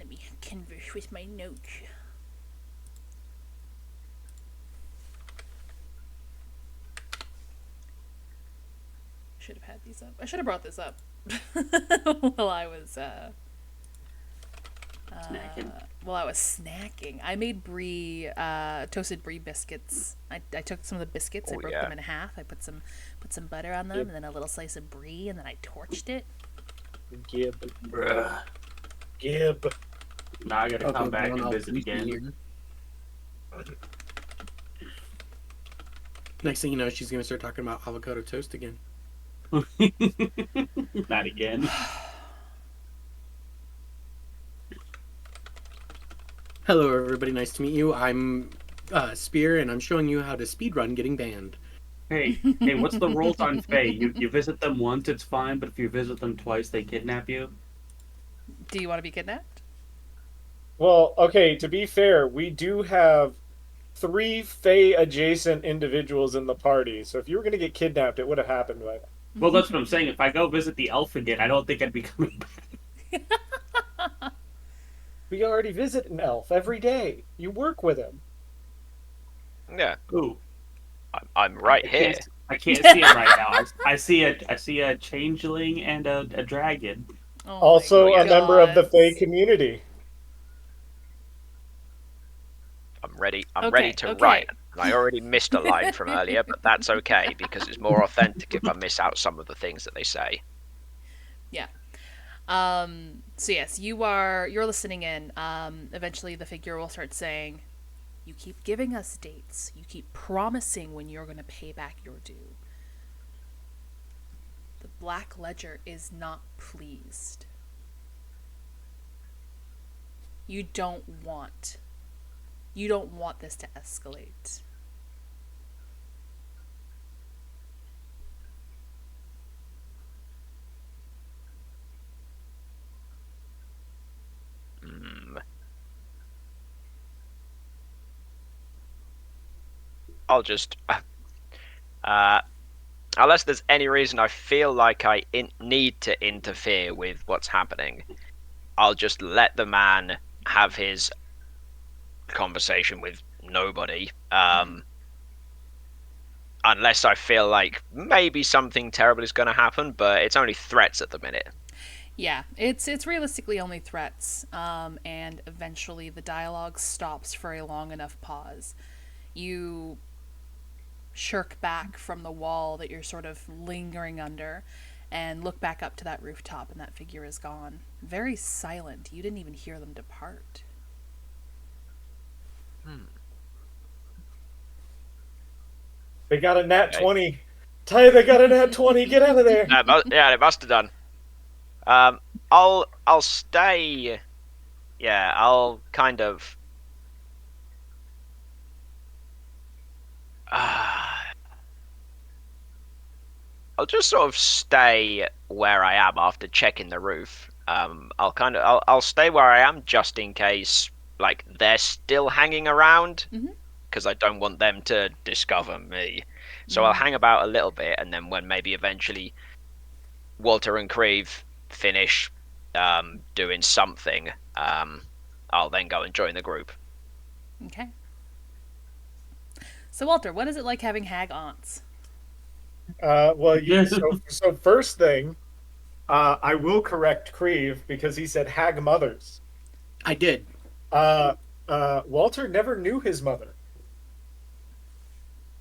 me converse with my notes. Should have had these up. I should have brought this up while I was snacking. I made brie, toasted brie biscuits. I took some of the biscuits, I broke them in half. I put some butter on them, and then a little slice of brie, and then I torched it. Gib. Now I gotta come back and visit again. Here. Next thing you know, she's gonna start talking about avocado toast again. Not again. Hello, everybody. Nice to meet you. I'm Spear, and I'm showing you how to speedrun getting banned. Hey, what's the rules on Fae? You visit them once, it's fine, but if you visit them twice, they kidnap you? Do you want to be kidnapped? Well, okay, to be fair, we do have 3 Fae-adjacent individuals in the party, so if you were going to get kidnapped, it would have happened by now. Well, that's what I'm saying. If I go visit the elf again, I don't think I'd be coming back. We already visit an elf every day. You work with him. Yeah. Ooh. I'm right here. I can't see it right now. I see a changeling and a dragon. Oh Also my a member of the God. Fae community. I'm ready. I'm ready Okay, to write. okay. And I already missed a line from earlier, but that's okay because it's more authentic if I miss out some of the things that they say. Yeah. So yes, you're listening in. Eventually the figure will start saying, "You keep giving us dates. You keep promising when you're going to pay back your due. The Black Ledger is not pleased. You don't want this to escalate." Mm. I'll just unless there's any reason I feel like I need to interfere with what's happening, I'll just let the man have his conversation with nobody. Unless I feel like maybe something terrible is going to happen, but it's only threats at the minute. Yeah, it's realistically only threats, and eventually the dialogue stops for a long enough pause. You shirk back from the wall that you're sort of lingering under and look back up to that rooftop, and that figure is gone. Very silent. You didn't even hear them depart. They got a nat Okay. 20. Ty, they got a nat 20. Get out of there. Yeah, they must have done. I'll stay. Yeah, I'll kind of. I'll just sort of stay where I am after checking the roof. I'll stay where I am just in case like they're still hanging around because I don't want them to discover me. So I'll hang about a little bit, and then when maybe eventually Walter and Creve finish doing something, I'll then go and join the group. Okay. So Walter, what is it like having hag aunts? Well, so first thing, I will correct Creve because he said hag mothers. I did. Walter never knew his mother.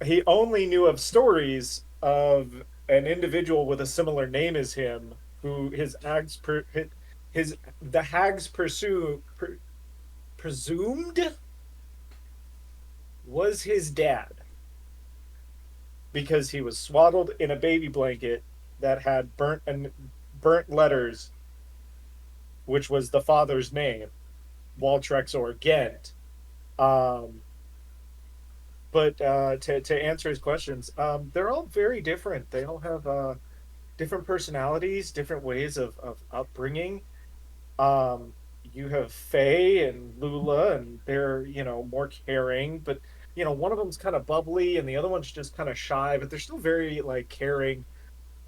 He only knew of stories of an individual with a similar name as him, who the hags presumed was his dad, because he was swaddled in a baby blanket that had burnt letters, which was the father's name, Waltrex or Ghent. But to answer his questions, they're all very different. They all have different personalities, different ways of upbringing. You have Faye and Lula, and they're more caring, but one of them's kind of bubbly, and the other one's just kind of shy, but they're still very like caring.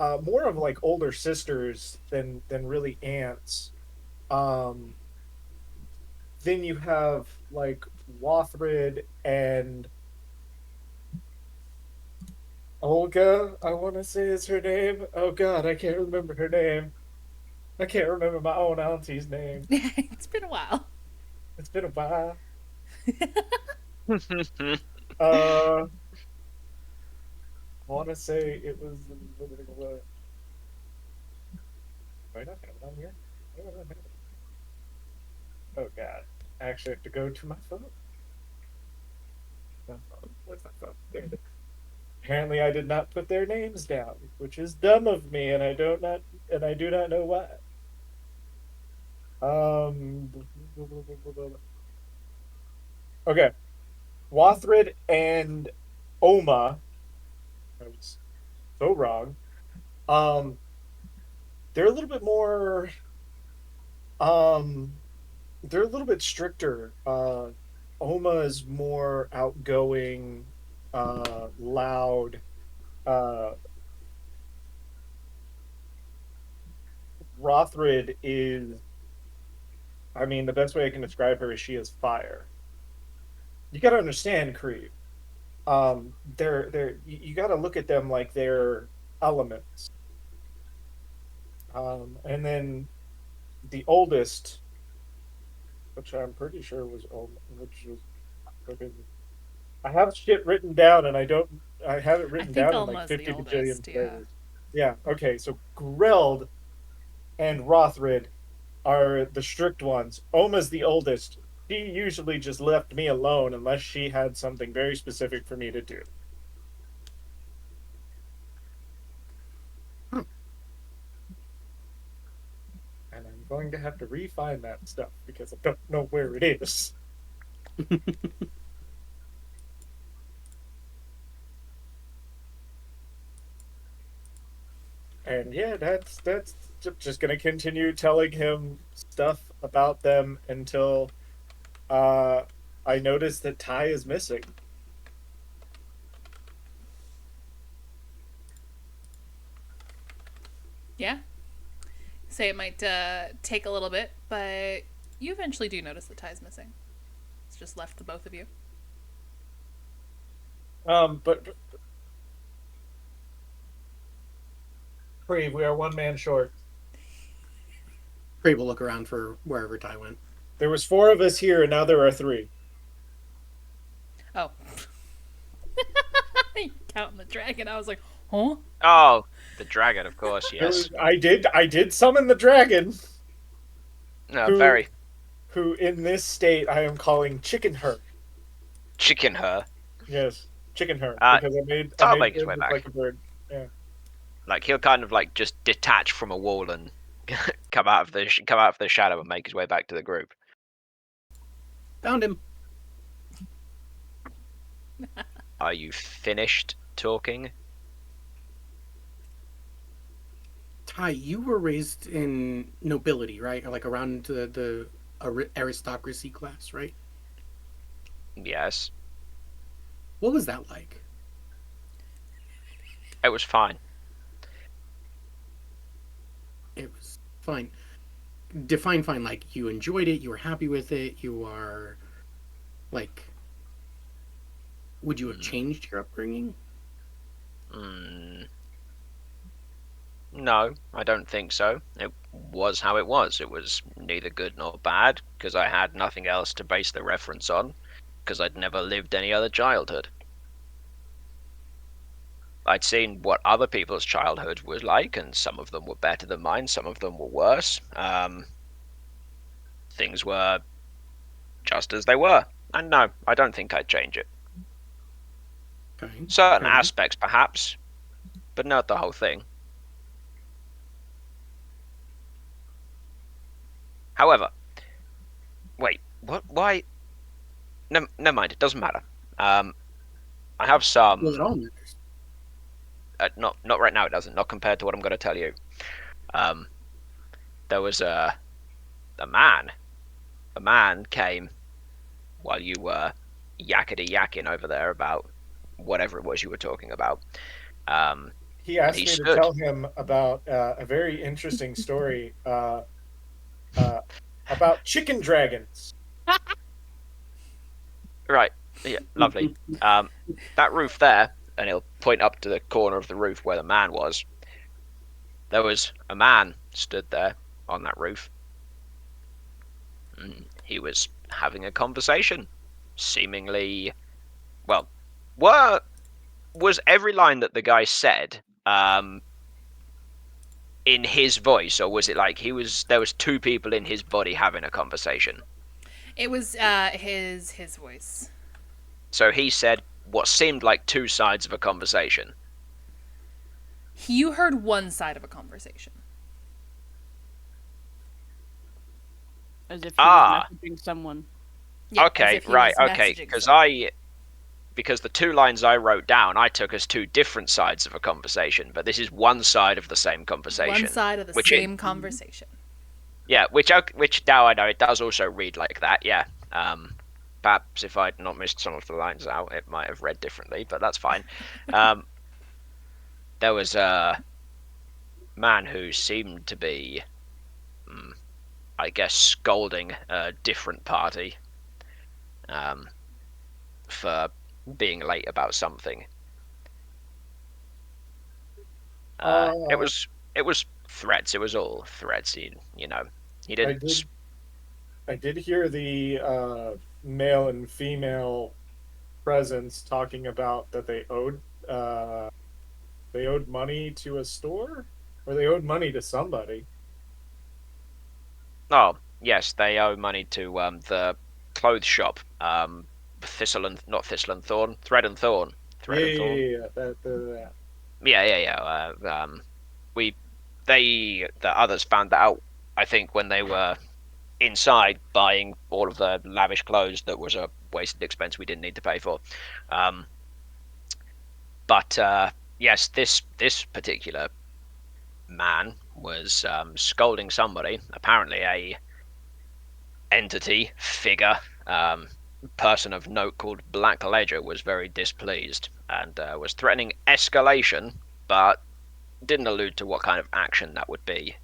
More of like older sisters than really aunts. Um, then you have like Wathrid and Olga, I want to say is her name. Oh God, I can't remember her name. I can't remember my own auntie's name. It's been a while. It's been a while. Uh, I want to say it was. Wait, I have it on here. Oh God, I actually have to go to my phone. Where's my phone? There it is. Apparently, I did not put their names down, which is dumb of me, and I do not know why. Um. Okay, Wathrid and Oma. I was so wrong. Um, they're a little bit more. Um, they're a little bit stricter. Oma is more outgoing, loud. Uh, Rothrid is. I mean, the best way I can describe her is she is fire. You got to understand, Cree. You got to look at them like they're elements. And then the oldest, which I'm pretty sure was which was fucking. I have shit written down, and I have it I written think down in like Alma's the 50 bajillion oldest, yeah. flavors. Yeah. Okay. So Greld and Rothrid are the strict ones. Oma's the oldest. She usually just left me alone unless she had something very specific for me to do. Hmm. And I'm going to have to refine that stuff because I don't know where it is. And yeah, that's just gonna continue telling him stuff about them until uh I notice that Ty is missing. Yeah. Say it might take a little bit, but you eventually do notice that Ty's missing. It's just left the both of you. But Crave, we are one man short. Crave will look around for wherever Ty went. There was 4 of us here, and now there are 3. Oh. Counting the dragon, I was like, huh? Oh, the dragon, of course, yes. I did summon the dragon. No, Who- very. Who in this state I am calling Chicken Her. Chicken her. Yes, Chicken Her. Because I'll I make made his way it back. like a bird. Yeah. Like he'll kind of like just detach from a wall and come out of the shadow and make his way back to the group. Found him. Are you finished talking? Ty, you were raised in nobility, right? Or like around the aristocracy class, right? Yes. What was that like? It was fine. It was fine. Define fine, like you enjoyed it, you were happy with it, you are like, would you have changed your upbringing? No, I don't think so. It was how it was. It was neither good nor bad, because I had nothing else to base the reference on, because I'd never lived any other childhood. I'd seen what other people's childhood was like, and some of them were better than mine, some of them were worse. Things were just as they were. And no, I don't think I'd change it. Okay. Certain Fair enough. aspects, perhaps, but not the whole thing. However, wait, what? Why? No, never mind. It doesn't matter. I have some. Well, it all matters. Not right now. It doesn't. Not compared to what I'm going to tell you. There was a man. A man came while you were yakety yakking over there about whatever it was you were talking about. He asked he me to stood. tell him about a very interesting story about chicken dragons. Right. Yeah. Lovely. That roof there, and he'll point up to the corner of the roof where the man was. There was a man stood there on that roof. He was having a conversation, seemingly. Well, was every line that the guy said in his voice, or was it like there was 2 people in his body having a conversation? It was his voice. So he said what seemed like 2 sides of a conversation. You heard one side of a conversation. As if he was messaging someone. Yeah, okay, right, okay, because the 2 lines I wrote down, I took as 2 different sides of a conversation, but this is one side of the same conversation. One side of the same conversation. Yeah, which now I know it does also read like that. Yeah, perhaps if I'd not missed some of the lines out, it might have read differently, but that's fine. There was a man who seemed to be, I guess, scolding a different party for being late about something. It was threats. It was all threats. You know, He I didn't. did. I did hear the male and female presence talking about that they owed money to a store, or they owed money to somebody. Oh, yes, they owe money to the clothes shop. Not Thistle and Thorn, Thread and Thorn. Yeah, Thread and yeah, Thorn. yeah, yeah. That. Yeah. The others found that out. I think when they were inside buying all of the lavish clothes that was a wasted expense we didn't need to pay for. Um, but yes, this particular man was scolding somebody, apparently a entity figure. Person of note called Black Ledger was very displeased and was threatening escalation, but didn't allude to what kind of action that would be.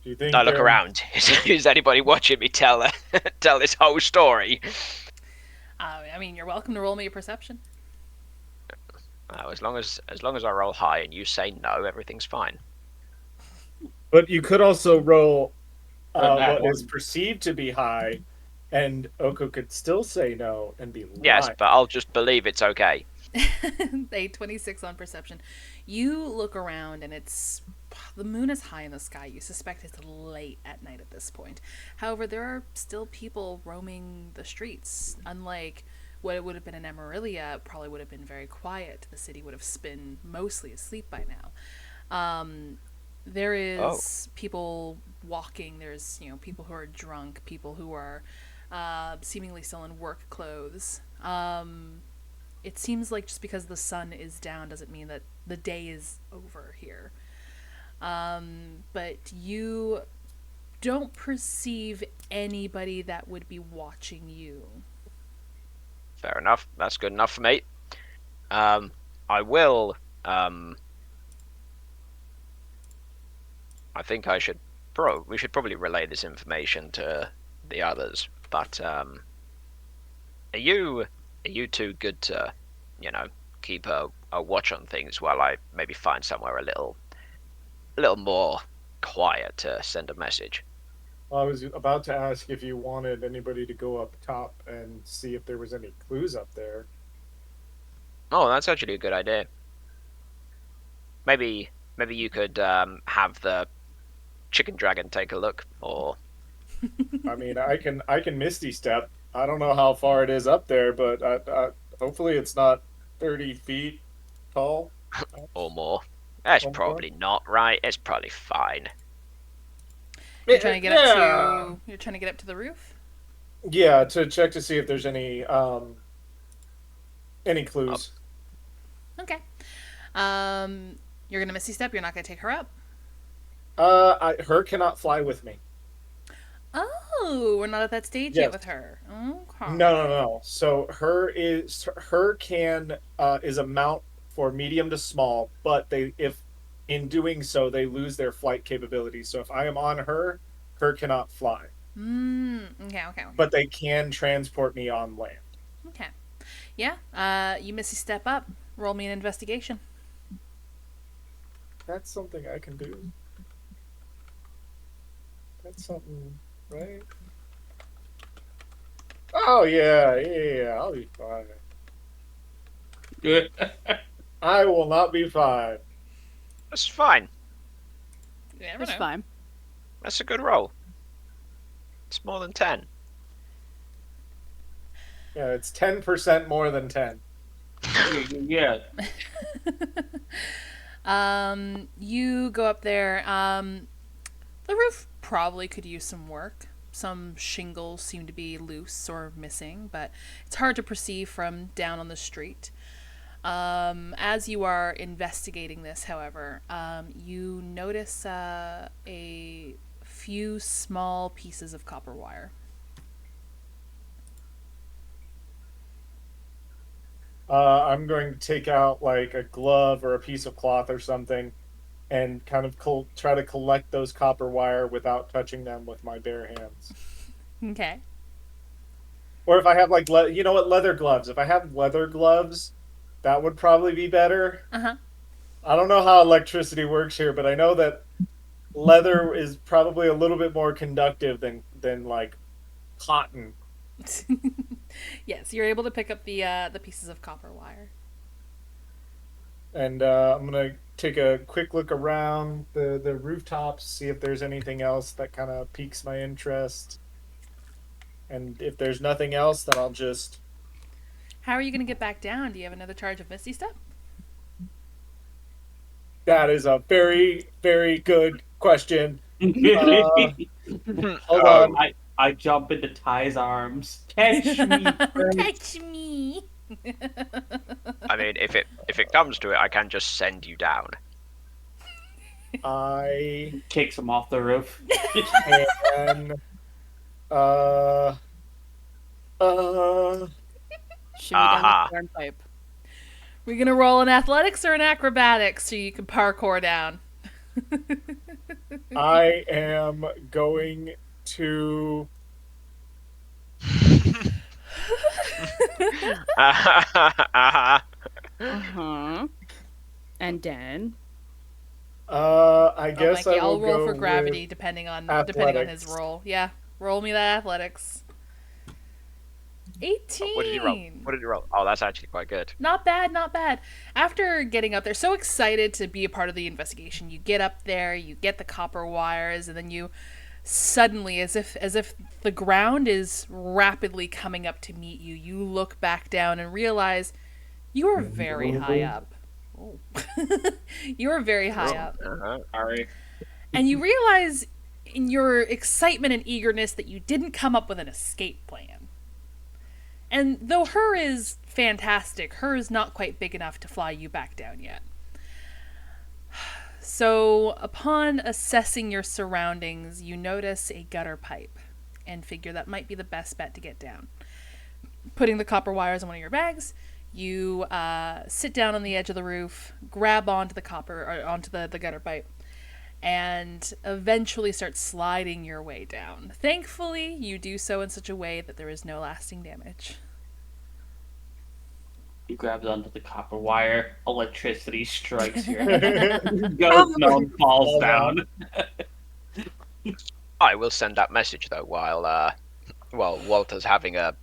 Do you think I look they're? around. Is anybody watching me tell tell this whole story? I mean, you're welcome to roll me a perception. As long as I roll high and you say no, everything's fine. But you could also roll that what one. is perceived to be high, and Oko could still say no and be Yes, lying. but I'll just believe it's okay. A 26 on perception. You look around and the moon is high in the sky. You suspect it's late at night at this point. However, there are still people roaming the streets. Unlike what it would have been in Emerilla, it probably would have been very quiet. The city would have been mostly asleep by now. There is people walking. There's people who are drunk, people who are seemingly still in work clothes. It seems like just because the sun is down doesn't mean that the day is over here. But you don't perceive anybody that would be watching you. Fair enough. That's good enough for me. I will. I think we should probably relay this information to the others. But are you too good to, keep a watch on things while I maybe find somewhere a little more quiet to send a message? I was about to ask if you wanted anybody to go up top and see if there was any clues up there. Oh, that's actually a good idea. Maybe you could have the chicken dragon take a look, or I mean, I can Misty Step. I don't know how far it is up there, but hopefully it's not 30 feet tall. more. That's Or more. probably not right. It's probably fine. You're trying to get up Yeah. to. You're trying to get up to the roof. Yeah, to check to see if there's any clues. Okay. You're gonna Misty Step. You're not gonna take her up. Her cannot fly with me. Oh, we're not at that stage Yes. yet with her. Okay. No. So her can is a mount for medium to small, but if in doing so they lose their flight capabilities. So if I am on her cannot fly. Okay. But they can transport me on land. Okay. Yeah. You Misty Step up. Roll me an investigation. That's something I can do. That's something, right? Oh yeah. I'll be fine. Good. I will not be fine. That's fine. You never That's know. fine. That's a good roll. It's more than 10. Yeah, it's 10% more than 10. Yeah. You go up there. The roof probably could use some work. Some shingles seem to be loose or missing, but it's hard to perceive from down on the street. As you are investigating this, however, you notice a few small pieces of copper wire. I'm going to take out like a glove or a piece of cloth or something and kind of try to collect those copper wire without touching them with my bare hands. Okay. Or if I have like, leather gloves. If I have leather gloves, that would probably be better. Uh-huh. I don't know how electricity works here, but I know that leather is probably a little bit more conductive than like cotton. Yes, you're able to pick up the pieces of copper wire. And I'm gonna take a quick look around the rooftops, see if there's anything else that kind of piques my interest. And if there's nothing else, then I'll just. How are you going to get back down? Do you have another charge of Misty Step? That is a very, very good question. Hold on. I jump into Ty's arms. Catch me, Fred. Catch me. I mean, if it comes to it, I can just send you down. I Kicks him off the roof. can. Uh. Shimmy down Aha. the turnpipe. We're going to roll an athletics or an acrobatics so you can parkour down. I am going to. Uh-huh. And then I guess Mikey, I will I'll roll go for gravity with depending on athletics. his roll. Yeah, roll me that athletics. 18. What did you roll? What did you roll? Oh, that's actually quite good. Not bad, not bad. After getting up there, so excited to be a part of the investigation, you get up there, you get the copper wires, and then you suddenly, as if the ground is rapidly coming up to meet you, you look back down and realize you are very high up. Oh. You are very high up. Sorry. And you realize in your excitement and eagerness that you didn't come up with an escape plan. And though her is fantastic, her is not quite big enough to fly you back down yet. So, upon assessing your surroundings, you notice a gutter pipe and figure that might be the best bet to get down. Putting the copper wires in one of your bags, you sit down on the edge of the roof, grab onto the gutter pipe, and eventually start sliding your way down. Thankfully, you do so in such a way that there is no lasting damage. He grabs onto the copper wire. Electricity strikes your head. Goes numb, falls down. I will send that message though while Walter's having a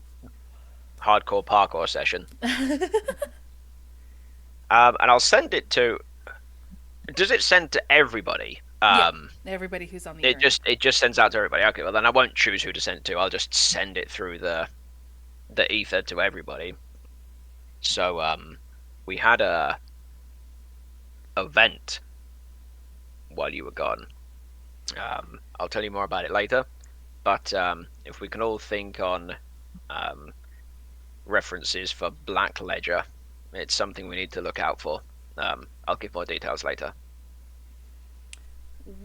hardcore parkour session. And I'll send it to. Does it send to everybody? Everybody who's on the it just sends out to everybody. Okay, well then I won't choose who to send it to. I'll just send it through the ether to everybody. So we had a event while you were gone. I'll tell you more about it later. But if we can all think on references for Black Ledger, it's something we need to look out for. I'll give more details later.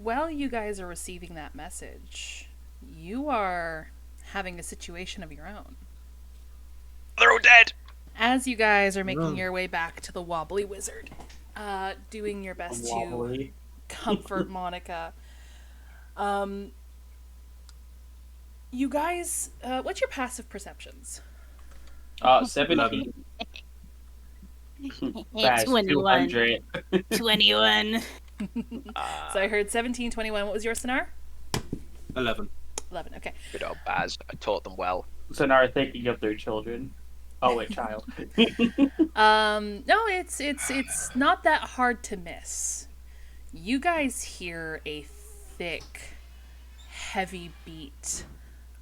While you guys are receiving that message, you are having a situation of your own. They're all dead! As you guys are making your way back to the Wobbly Wizard, doing your best to Wobbly. comfort Monica, you guys, what's your passive perceptions? 17. That's 21. 200. 21. So I heard 17, 21. What was your Sonar? 11. 11, okay. Good old Baz. I taught them well. So now thinking of their children. Oh, wait, child. No, it's not that hard to miss. You guys hear a thick, heavy beat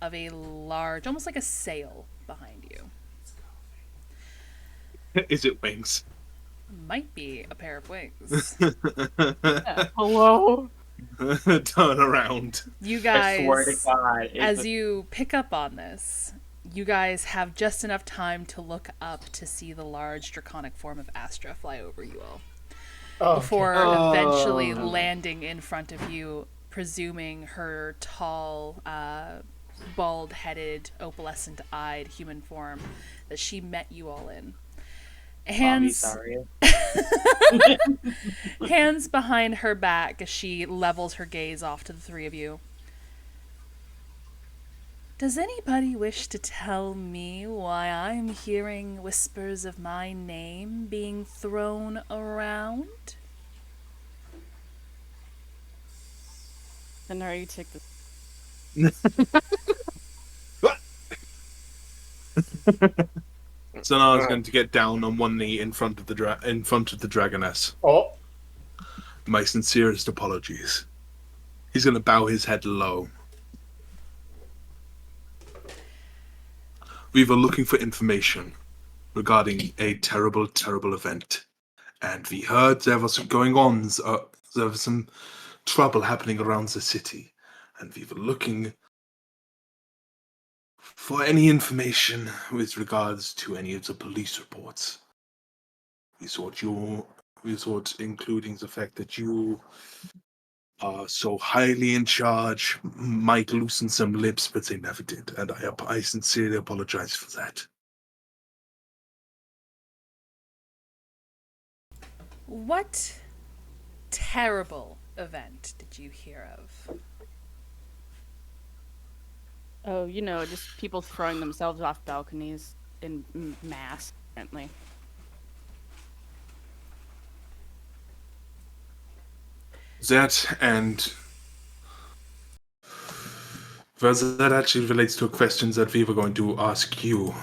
of a large, almost like a sail behind you. Is it wings? Might be a pair of wings. Hello? Turn around. You I swear to guys, God. as you pick up on this, you guys have just enough time to look up to see the large draconic form of Astra fly over you all. Before eventually landing in front of you, presuming her tall, bald-headed, opalescent-eyed human form that she met you all in. Hands behind her back as she levels her gaze off to the three of you. Does anybody wish to tell me why I'm hearing whispers of my name being thrown around? And are you take the Sonar is going to get down on one knee in front of the dragoness. Oh, My sincerest apologies. He's going to bow his head low. We were looking for information regarding a terrible, terrible event. And we heard there was there was some trouble happening around the city. And we were looking for any information with regards to any of the police reports. We thought, including the fact that you are so highly in charge, might loosen some lips, but they never did. And I sincerely apologize for that. What terrible event did you hear of? Oh, just people throwing themselves off balconies in mass, apparently. That and well, that actually relates to a question that we were going to ask you.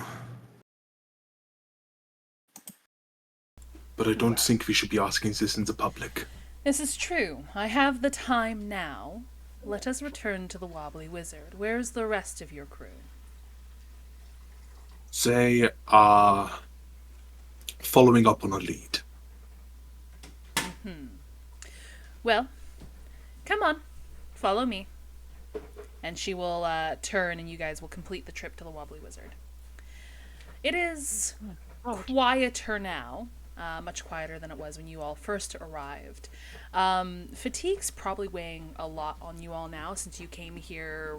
But I don't think we should be asking this in the public. This is true. I have the time now. Let us return to the Wobbly Wizard. Where's the rest of your crew? They are following up on a lead. Well, come on. Follow me. And she will turn and you guys will complete the trip to the Wobbly Wizard. It is quieter now. Much quieter than it was when you all first arrived. Fatigue's probably weighing a lot on you all now since you came here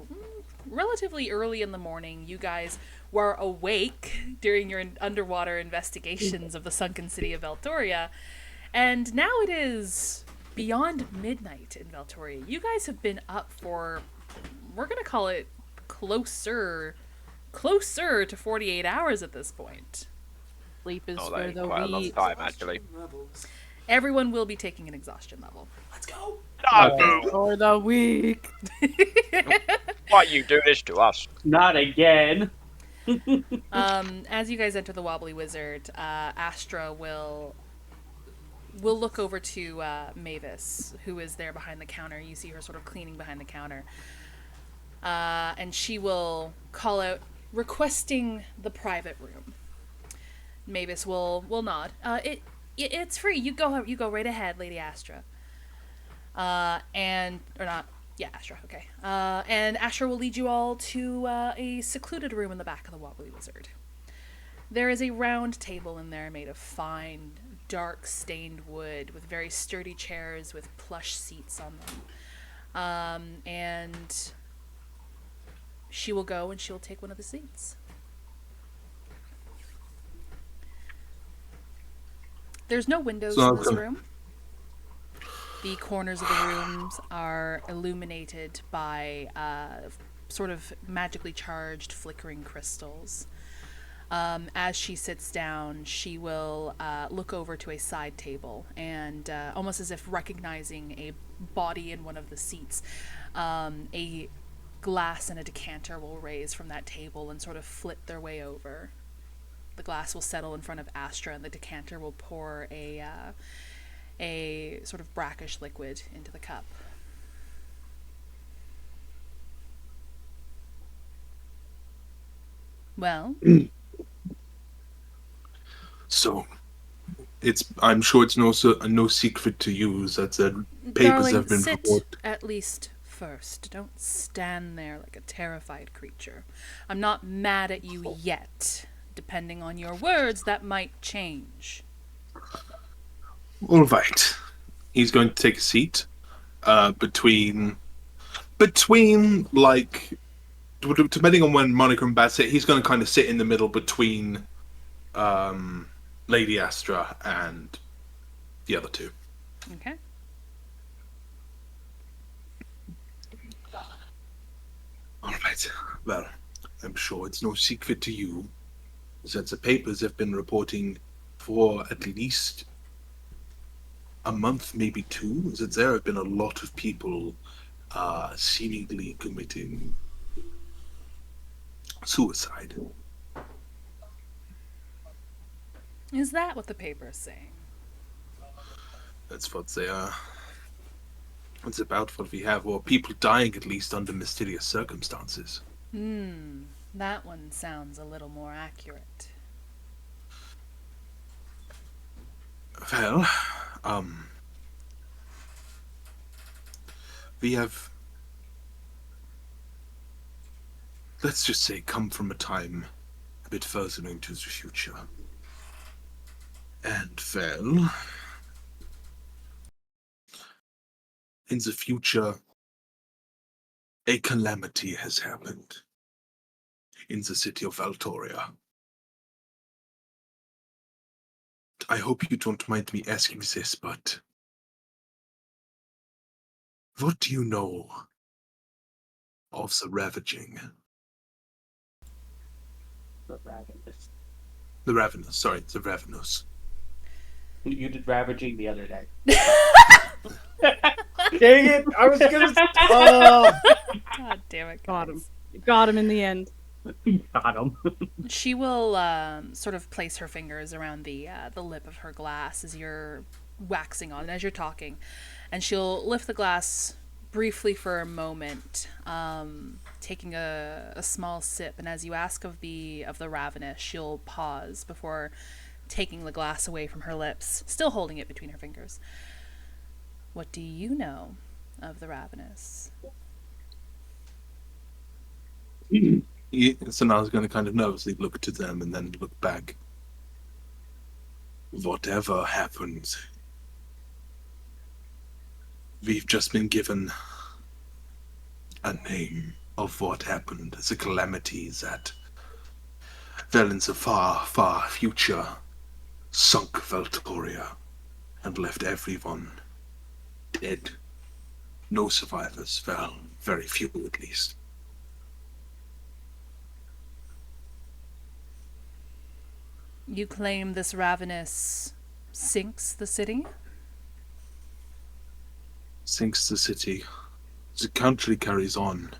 relatively early in the morning. You guys were awake during your underwater investigations of the sunken city of Veltoria. And now it is beyond midnight in Veltoria. You guys have been up for, we're going to call it closer to 48 hours at this point. Sleep is for Like the quite a long weak. time, actually. Everyone will be taking an exhaustion level. let's go. For the weak. Why you do this to us? Not again. As you guys enter the Wobbly Wizard, Astra will look over to Mavis, who is there behind the counter. You see her sort of cleaning behind the counter. And she will call out, requesting the private room. Mavis will nod. It's free. You go right ahead, Lady Astra. Astra. Okay. And Astra will lead you all to a secluded room in the back of the Wobbly Wizard. There is a round table in there made of fine, dark stained wood with very sturdy chairs with plush seats on them. And she will go and she will take one of the seats. There's no windows in this room. The corners of the rooms are illuminated by sort of magically charged flickering crystals. As she sits down, she will look over to a side table and almost as if recognizing a body in one of the seats, a glass and a decanter will raise from that table and sort of flit their way over. The glass will settle in front of Astra and the decanter will pour a sort of brackish liquid into the cup. Well... So, I'm sure it's no secret to you that the papers Darling, have been sit reported. at least first. Don't stand there like a terrified creature. I'm not mad at you yet. Depending on your words, that might change. All right. He's going to take a seat between like, depending on when Monica and Bat sit, he's going to kind of sit in the middle between Lady Astra and the other two. Okay. All right. Well, I'm sure it's no secret to you that the papers have been reporting for at least a month, maybe two, that there have been a lot of people seemingly committing suicide. Is that what the paper's saying? That's what they are. It's about what we have, or people dying at least under mysterious circumstances. That one sounds a little more accurate. Well, we have, let's just say, come from a time a bit further into the future. And, well, in the future, a calamity has happened in the city of Valtoria. I hope you don't mind me asking this, but what do you know of the ravaging? The ravenous. The ravenous, sorry, the ravenous. You did ravaging the other day. Dang it! I was gonna. Oh. God damn it, Got him. guys. Got him in the end. Got him. She will sort of place her fingers around the lip of her glass as you're waxing on, as you're talking, and she'll lift the glass briefly for a moment, taking a small sip. And as you ask of the ravenous, she'll pause before taking the glass away from her lips, still holding it between her fingers. What do you know of the ravenous? So now I was going to kind of nervously look to them and then look back. Whatever happened, we've just been given a name of what happened as a calamity that, well, in the far, far future, sunk Valtoria and left everyone dead. No survivors, well, very few at least. You claim this ravenous sinks the city? Sinks the city. The country carries on,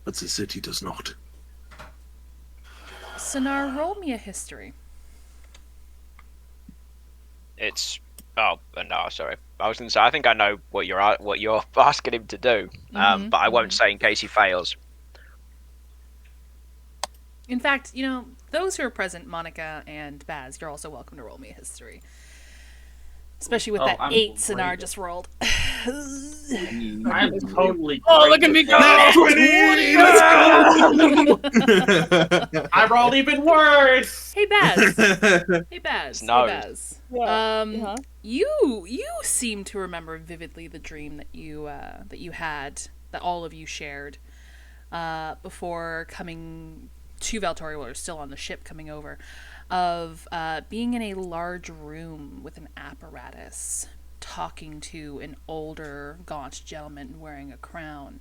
but the city does not. Sonar, roll me a history. It's no, sorry. I was going to say I think I know what you're asking him to do, but I won't say in case he fails. In fact, those who are present, Monica and Baz, you're also welcome to roll me a history. Especially with that I'm 8 Sonar great. just rolled. I'm totally. Oh, great look at me with go! that. Let's go! I rolled even worse. Hey, Baz. Hey, Baz. No. Hey, Baz. Yeah. You seem to remember vividly the dream that you had, that all of you shared, before coming to Valtoria, or still on the ship coming over, of being in a large room with an apparatus, talking to an older, gaunt gentleman wearing a crown,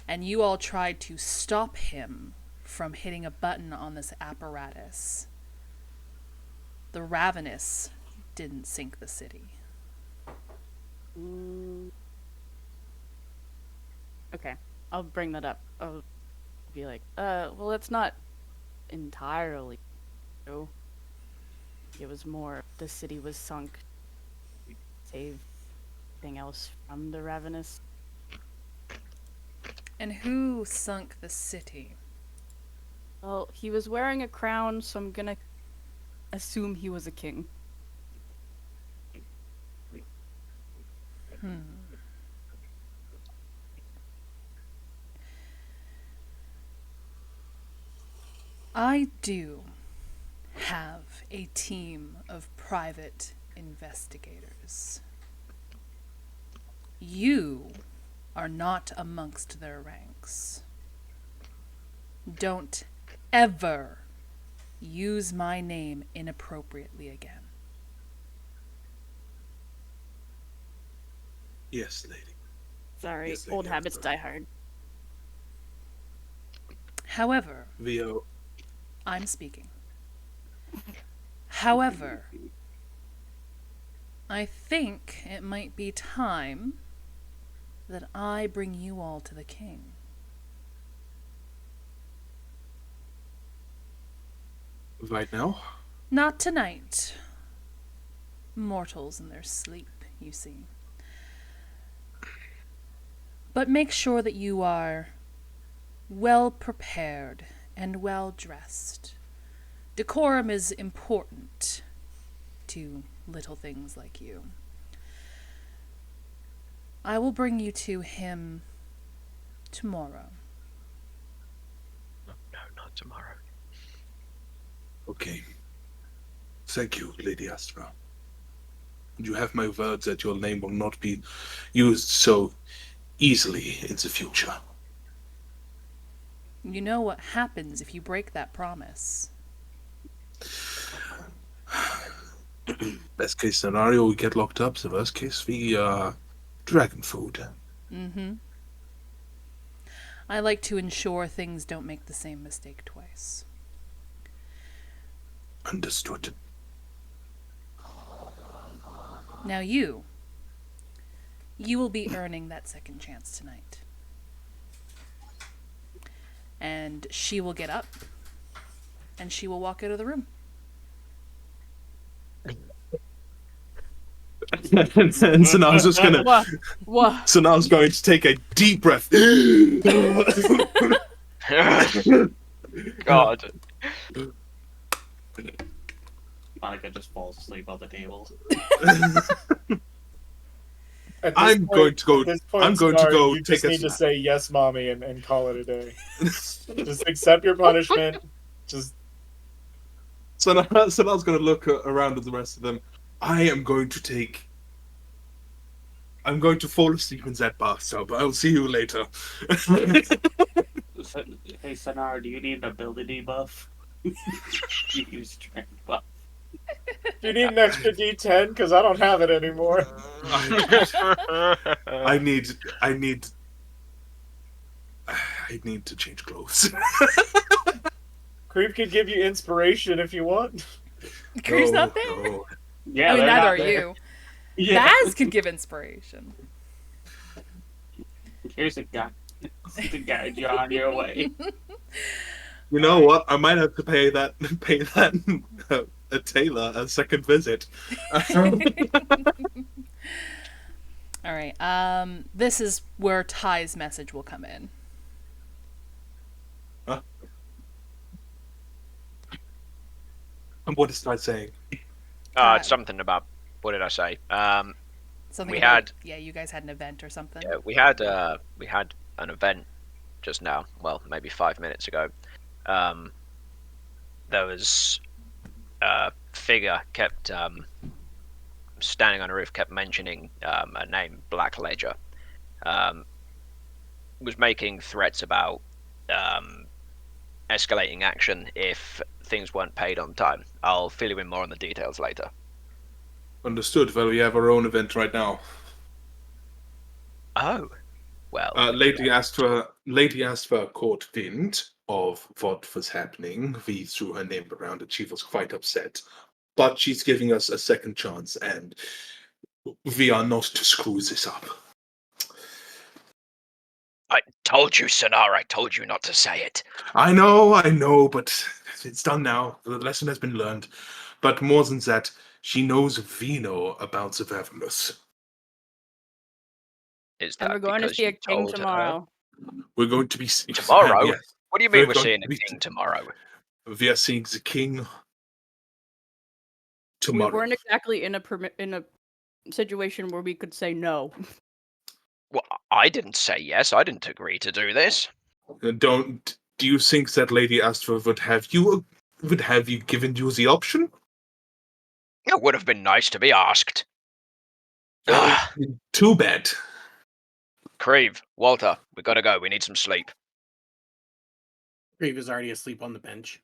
and you all tried to stop him from hitting a button on this apparatus. The ravenous didn't sink the city. Okay, I'll bring that up. I'll be like, well, it's not entirely true. It was more the city was sunk to save everything else from the ravenous. And who sunk the city? Well, he was wearing a crown, so I'm gonna assume he was a king. I do have a team of private investigators. You are not amongst their ranks. Don't ever use my name inappropriately again. Yes, lady. Sorry, Yes, old yeah, habits sorry. die hard. However, VO. I'm speaking. However, I think it might be time that I bring you all to the king. Right now? Not tonight. Mortals in their sleep, you see. But make sure that you are well prepared and well dressed. Decorum is important to little things like you. I will bring you to him tomorrow. No, not tomorrow. Okay. Thank you, Lady Astra. You have my word that your name will not be used so easily in the future. You know what happens if you break that promise. Best case scenario, we get locked up. The worst case, we dragon food. Mm-hmm. I like to ensure things don't make the same mistake twice. Understood. Now you will be earning that second chance tonight. And she will get up, and she will walk out of the room. And so now I was just gonna. What? So now I was going to take a deep breath. God. Monica just falls asleep on the table. I'm going to go. I'm going to go You take just a need to snack. say yes, mommy, and call it a day. Just accept your punishment. Just So now I was going to look around at the rest of them. I'm going to fall asleep in that bathtub. I'll see you later. Hey, Sonar, do you need an ability buff? You use strength buff. do you need an extra D10? Because I don't have it anymore. I need to change clothes. Creep could give you inspiration if you want. Creep's No, not there? no. Yeah, I mean, they're neither not are there. you. Yeah. Baz could give inspiration. Here's a guy to guide you on your way. You know what? I might have to pay that a tailor a second visit. All right. This is where Ty's message will come in. And what is Ty saying? Something about, what did I say? Something We about, had- yeah, you guys had an event or something. Yeah, we had an event just now. Well, maybe 5 minutes ago. There was a figure kept standing on a roof, kept mentioning a name, Black Ledger. Was making threats about escalating action if things weren't paid on time. I'll fill you in more on the details later. Understood. Well, we have our own event right now. Oh, well. Lady asked for a court wind of what was happening. We threw her name around and she was quite upset. But she's giving us a second chance and we are not to screw this up. I told you, Sonar, I told you not to say it. I know, but it's done now. The lesson has been learned. But more than that, she knows we know about the Verminous. Is And that we're going to because see a you king told her? tomorrow. We're going to be Tomorrow? Yes. What do you mean we're going seeing to a be- king tomorrow? We are seeing the king We tomorrow. weren't exactly in a situation where we could say no. Well, I didn't say yes. I didn't agree to do this. Do you think that Lady Astra would have you given you the option? It would have been nice to be asked. Too bad. Creve, Walter, we gotta go. We need some sleep. Grieve is already asleep on the bench.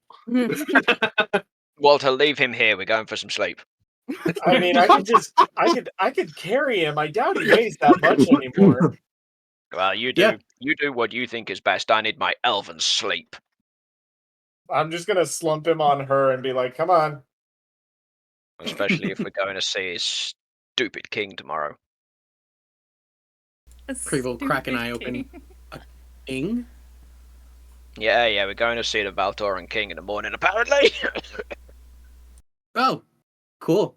Walter, leave him here. We're going for some sleep. I mean, I could carry him. I doubt he weighs that much anymore. Well, you do. Yeah. You do what you think is best. I need my elven sleep. I'm just gonna slump him on her and be like, "Come on." Especially if we're going to see his stupid king tomorrow. Crave will crack an eye open. King. A king? Yeah, we're going to see the Valtoran King in the morning, apparently. Oh, cool.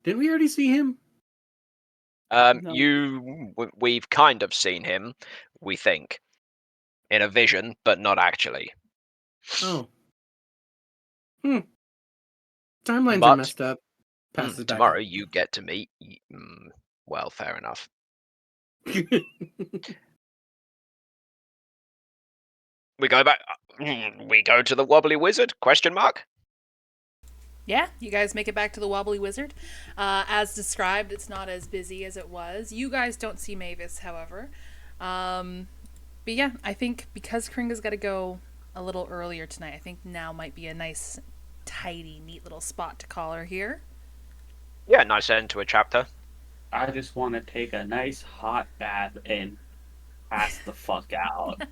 Didn't we already see him? No. We've kind of seen him, we think, in a vision, but not actually. Oh. Timelines are But messed up. Passes back tomorrow you get to meet. Well, fair enough. We go back. We go to the Wobbly Wizard? Question mark. Yeah, you guys make it back to the Wobbly Wizard. As described, it's not as busy as it was. You guys don't see Mavis, however. But yeah, I think because Kringa's got to go a little earlier tonight, I think now might be a nice, tidy, neat little spot to call her here. Yeah, nice end to a chapter. I just want to take a nice hot bath and pass the fuck out.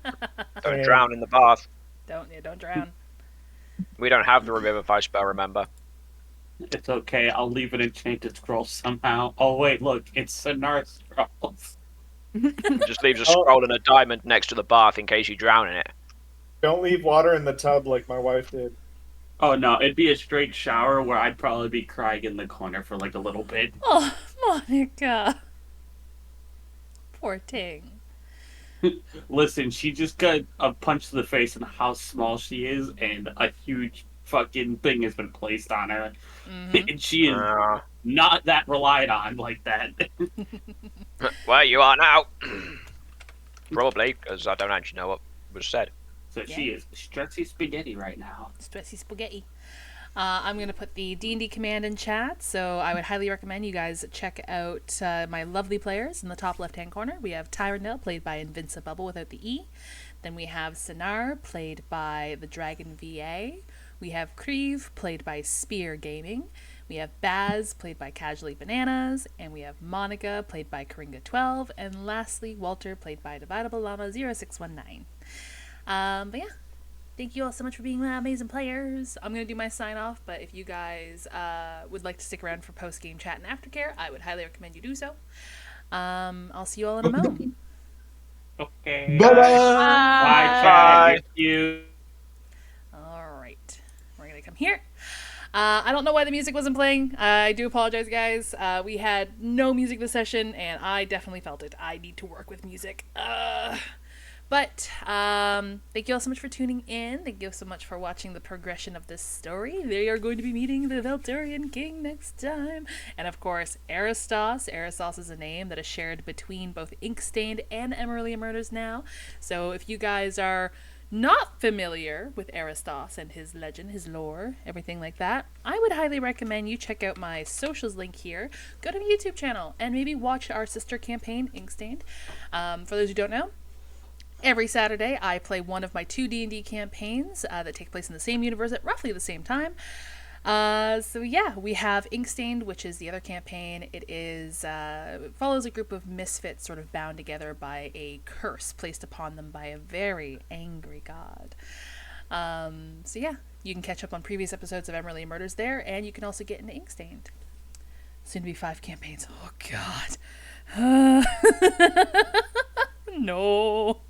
Don't Same. drown in the bath. Don't drown. We don't have the Revivify spell, remember? It's okay. I'll leave an enchanted scroll somehow. Oh wait, look, it's Sonar scrolls. Just leaves a scroll and a diamond next to the bath in case you drown in it. Don't leave water in the tub like my wife did. Oh no, it'd be a straight shower where I'd probably be crying in the corner for like a little bit. Oh, Monica. Poor Ting. Listen, she just got a punch to the face and how small she is, and a huge fucking thing has been placed on her. Mm-hmm. And she is not that relied on like that. Well, you are now. Probably, because I don't actually know what was said. So Yeah. she is stressy spaghetti right now. Stressy spaghetti. I'm going to put the D&D command in chat, so I would highly recommend you guys check out my lovely players in the top left-hand corner. We have Tyrannel, played by Invincibubble without the E. Then we have Sinar, played by the Dragon VA. We have Creve, played by Spear Gaming. We have Baz, played by Casually Bananas. And we have Monica, played by Karinga12. And lastly, Walter, played by Dividable Llama 0619. But yeah. Thank you all so much for being my amazing players. I'm going to do my sign off, but if you guys would like to stick around for post-game chat and aftercare, I would highly recommend you do so. I'll see you all in a moment. Okay. Bye-bye. Bye, chat. Thank you. Alright. We're going to come here. I don't know why the music wasn't playing. I do apologize, guys. We had no music this session, and I definitely felt it. I need to work with music. But thank you all so much for tuning in. Thank you so much for watching the progression of this story. They are going to be meeting the Valtorian King next time. And of course, Aristos. Aristos is a name that is shared between both Inkstained and Emerilla Murders now. So if you guys are not familiar with Aristos and his legend, his lore, everything like that, I would highly recommend you check out my socials link here. Go to the YouTube channel and maybe watch our sister campaign, Inkstained. For those who don't know, every Saturday, I play one of my 2 D&D campaigns that take place in the same universe at roughly the same time. So yeah, we have Inkstained, which is the other campaign. It follows a group of misfits sort of bound together by a curse placed upon them by a very angry god. So yeah, you can catch up on previous episodes of Emerilla Murders there, and you can also get into Inkstained. Soon to be 5 campaigns. Oh god. No.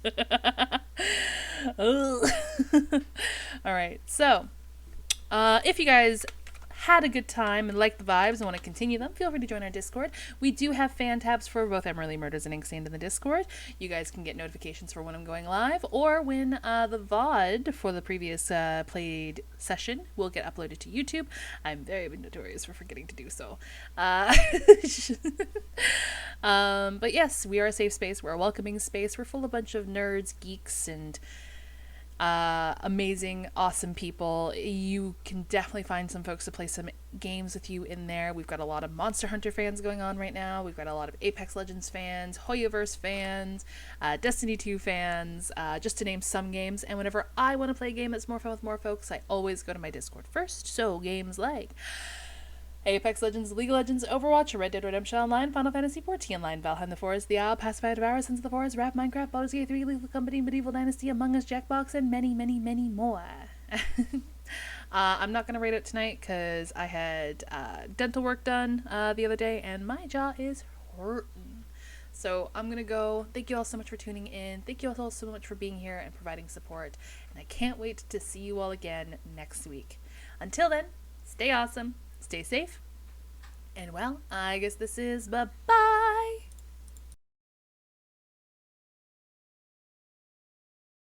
Alright, so if you guys had a good time and like the vibes and want to continue them, feel free to join our Discord. We do have fan tabs for both Emerilla Murders and Inkstained in the Discord. You guys can get notifications for when I'm going live or when the VOD for the previous played session will get uploaded to YouTube. I'm very notorious for forgetting to do so. But yes, we are a safe space. We're a welcoming space. We're full of a bunch of nerds, geeks, and amazing, awesome people. You can definitely find some folks to play some games with you in there. We've got a lot of Monster Hunter fans going on right now. We've got a lot of Apex Legends fans, Hoyoverse fans, Destiny 2 fans, just to name some games. And whenever I want to play a game that's more fun with more folks, I always go to my Discord first. So games like Apex Legends, League of Legends, Overwatch, Red Dead Redemption Online, Final Fantasy XIV Online, Valheim the Forest, The Isle, Pacifier Devour, Sins of the Forest, Rap, Minecraft, Baldur's Gate 3, Lethal Company, Medieval Dynasty, Among Us, Jackbox, and many, many, many more. I'm not going to rate it tonight because I had dental work done the other day, and my jaw is hurting. So I'm going to go. Thank you all so much for tuning in. Thank you all so much for being here and providing support. And I can't wait to see you all again next week. Until then, stay awesome, stay safe, and well, I guess this is bye-bye.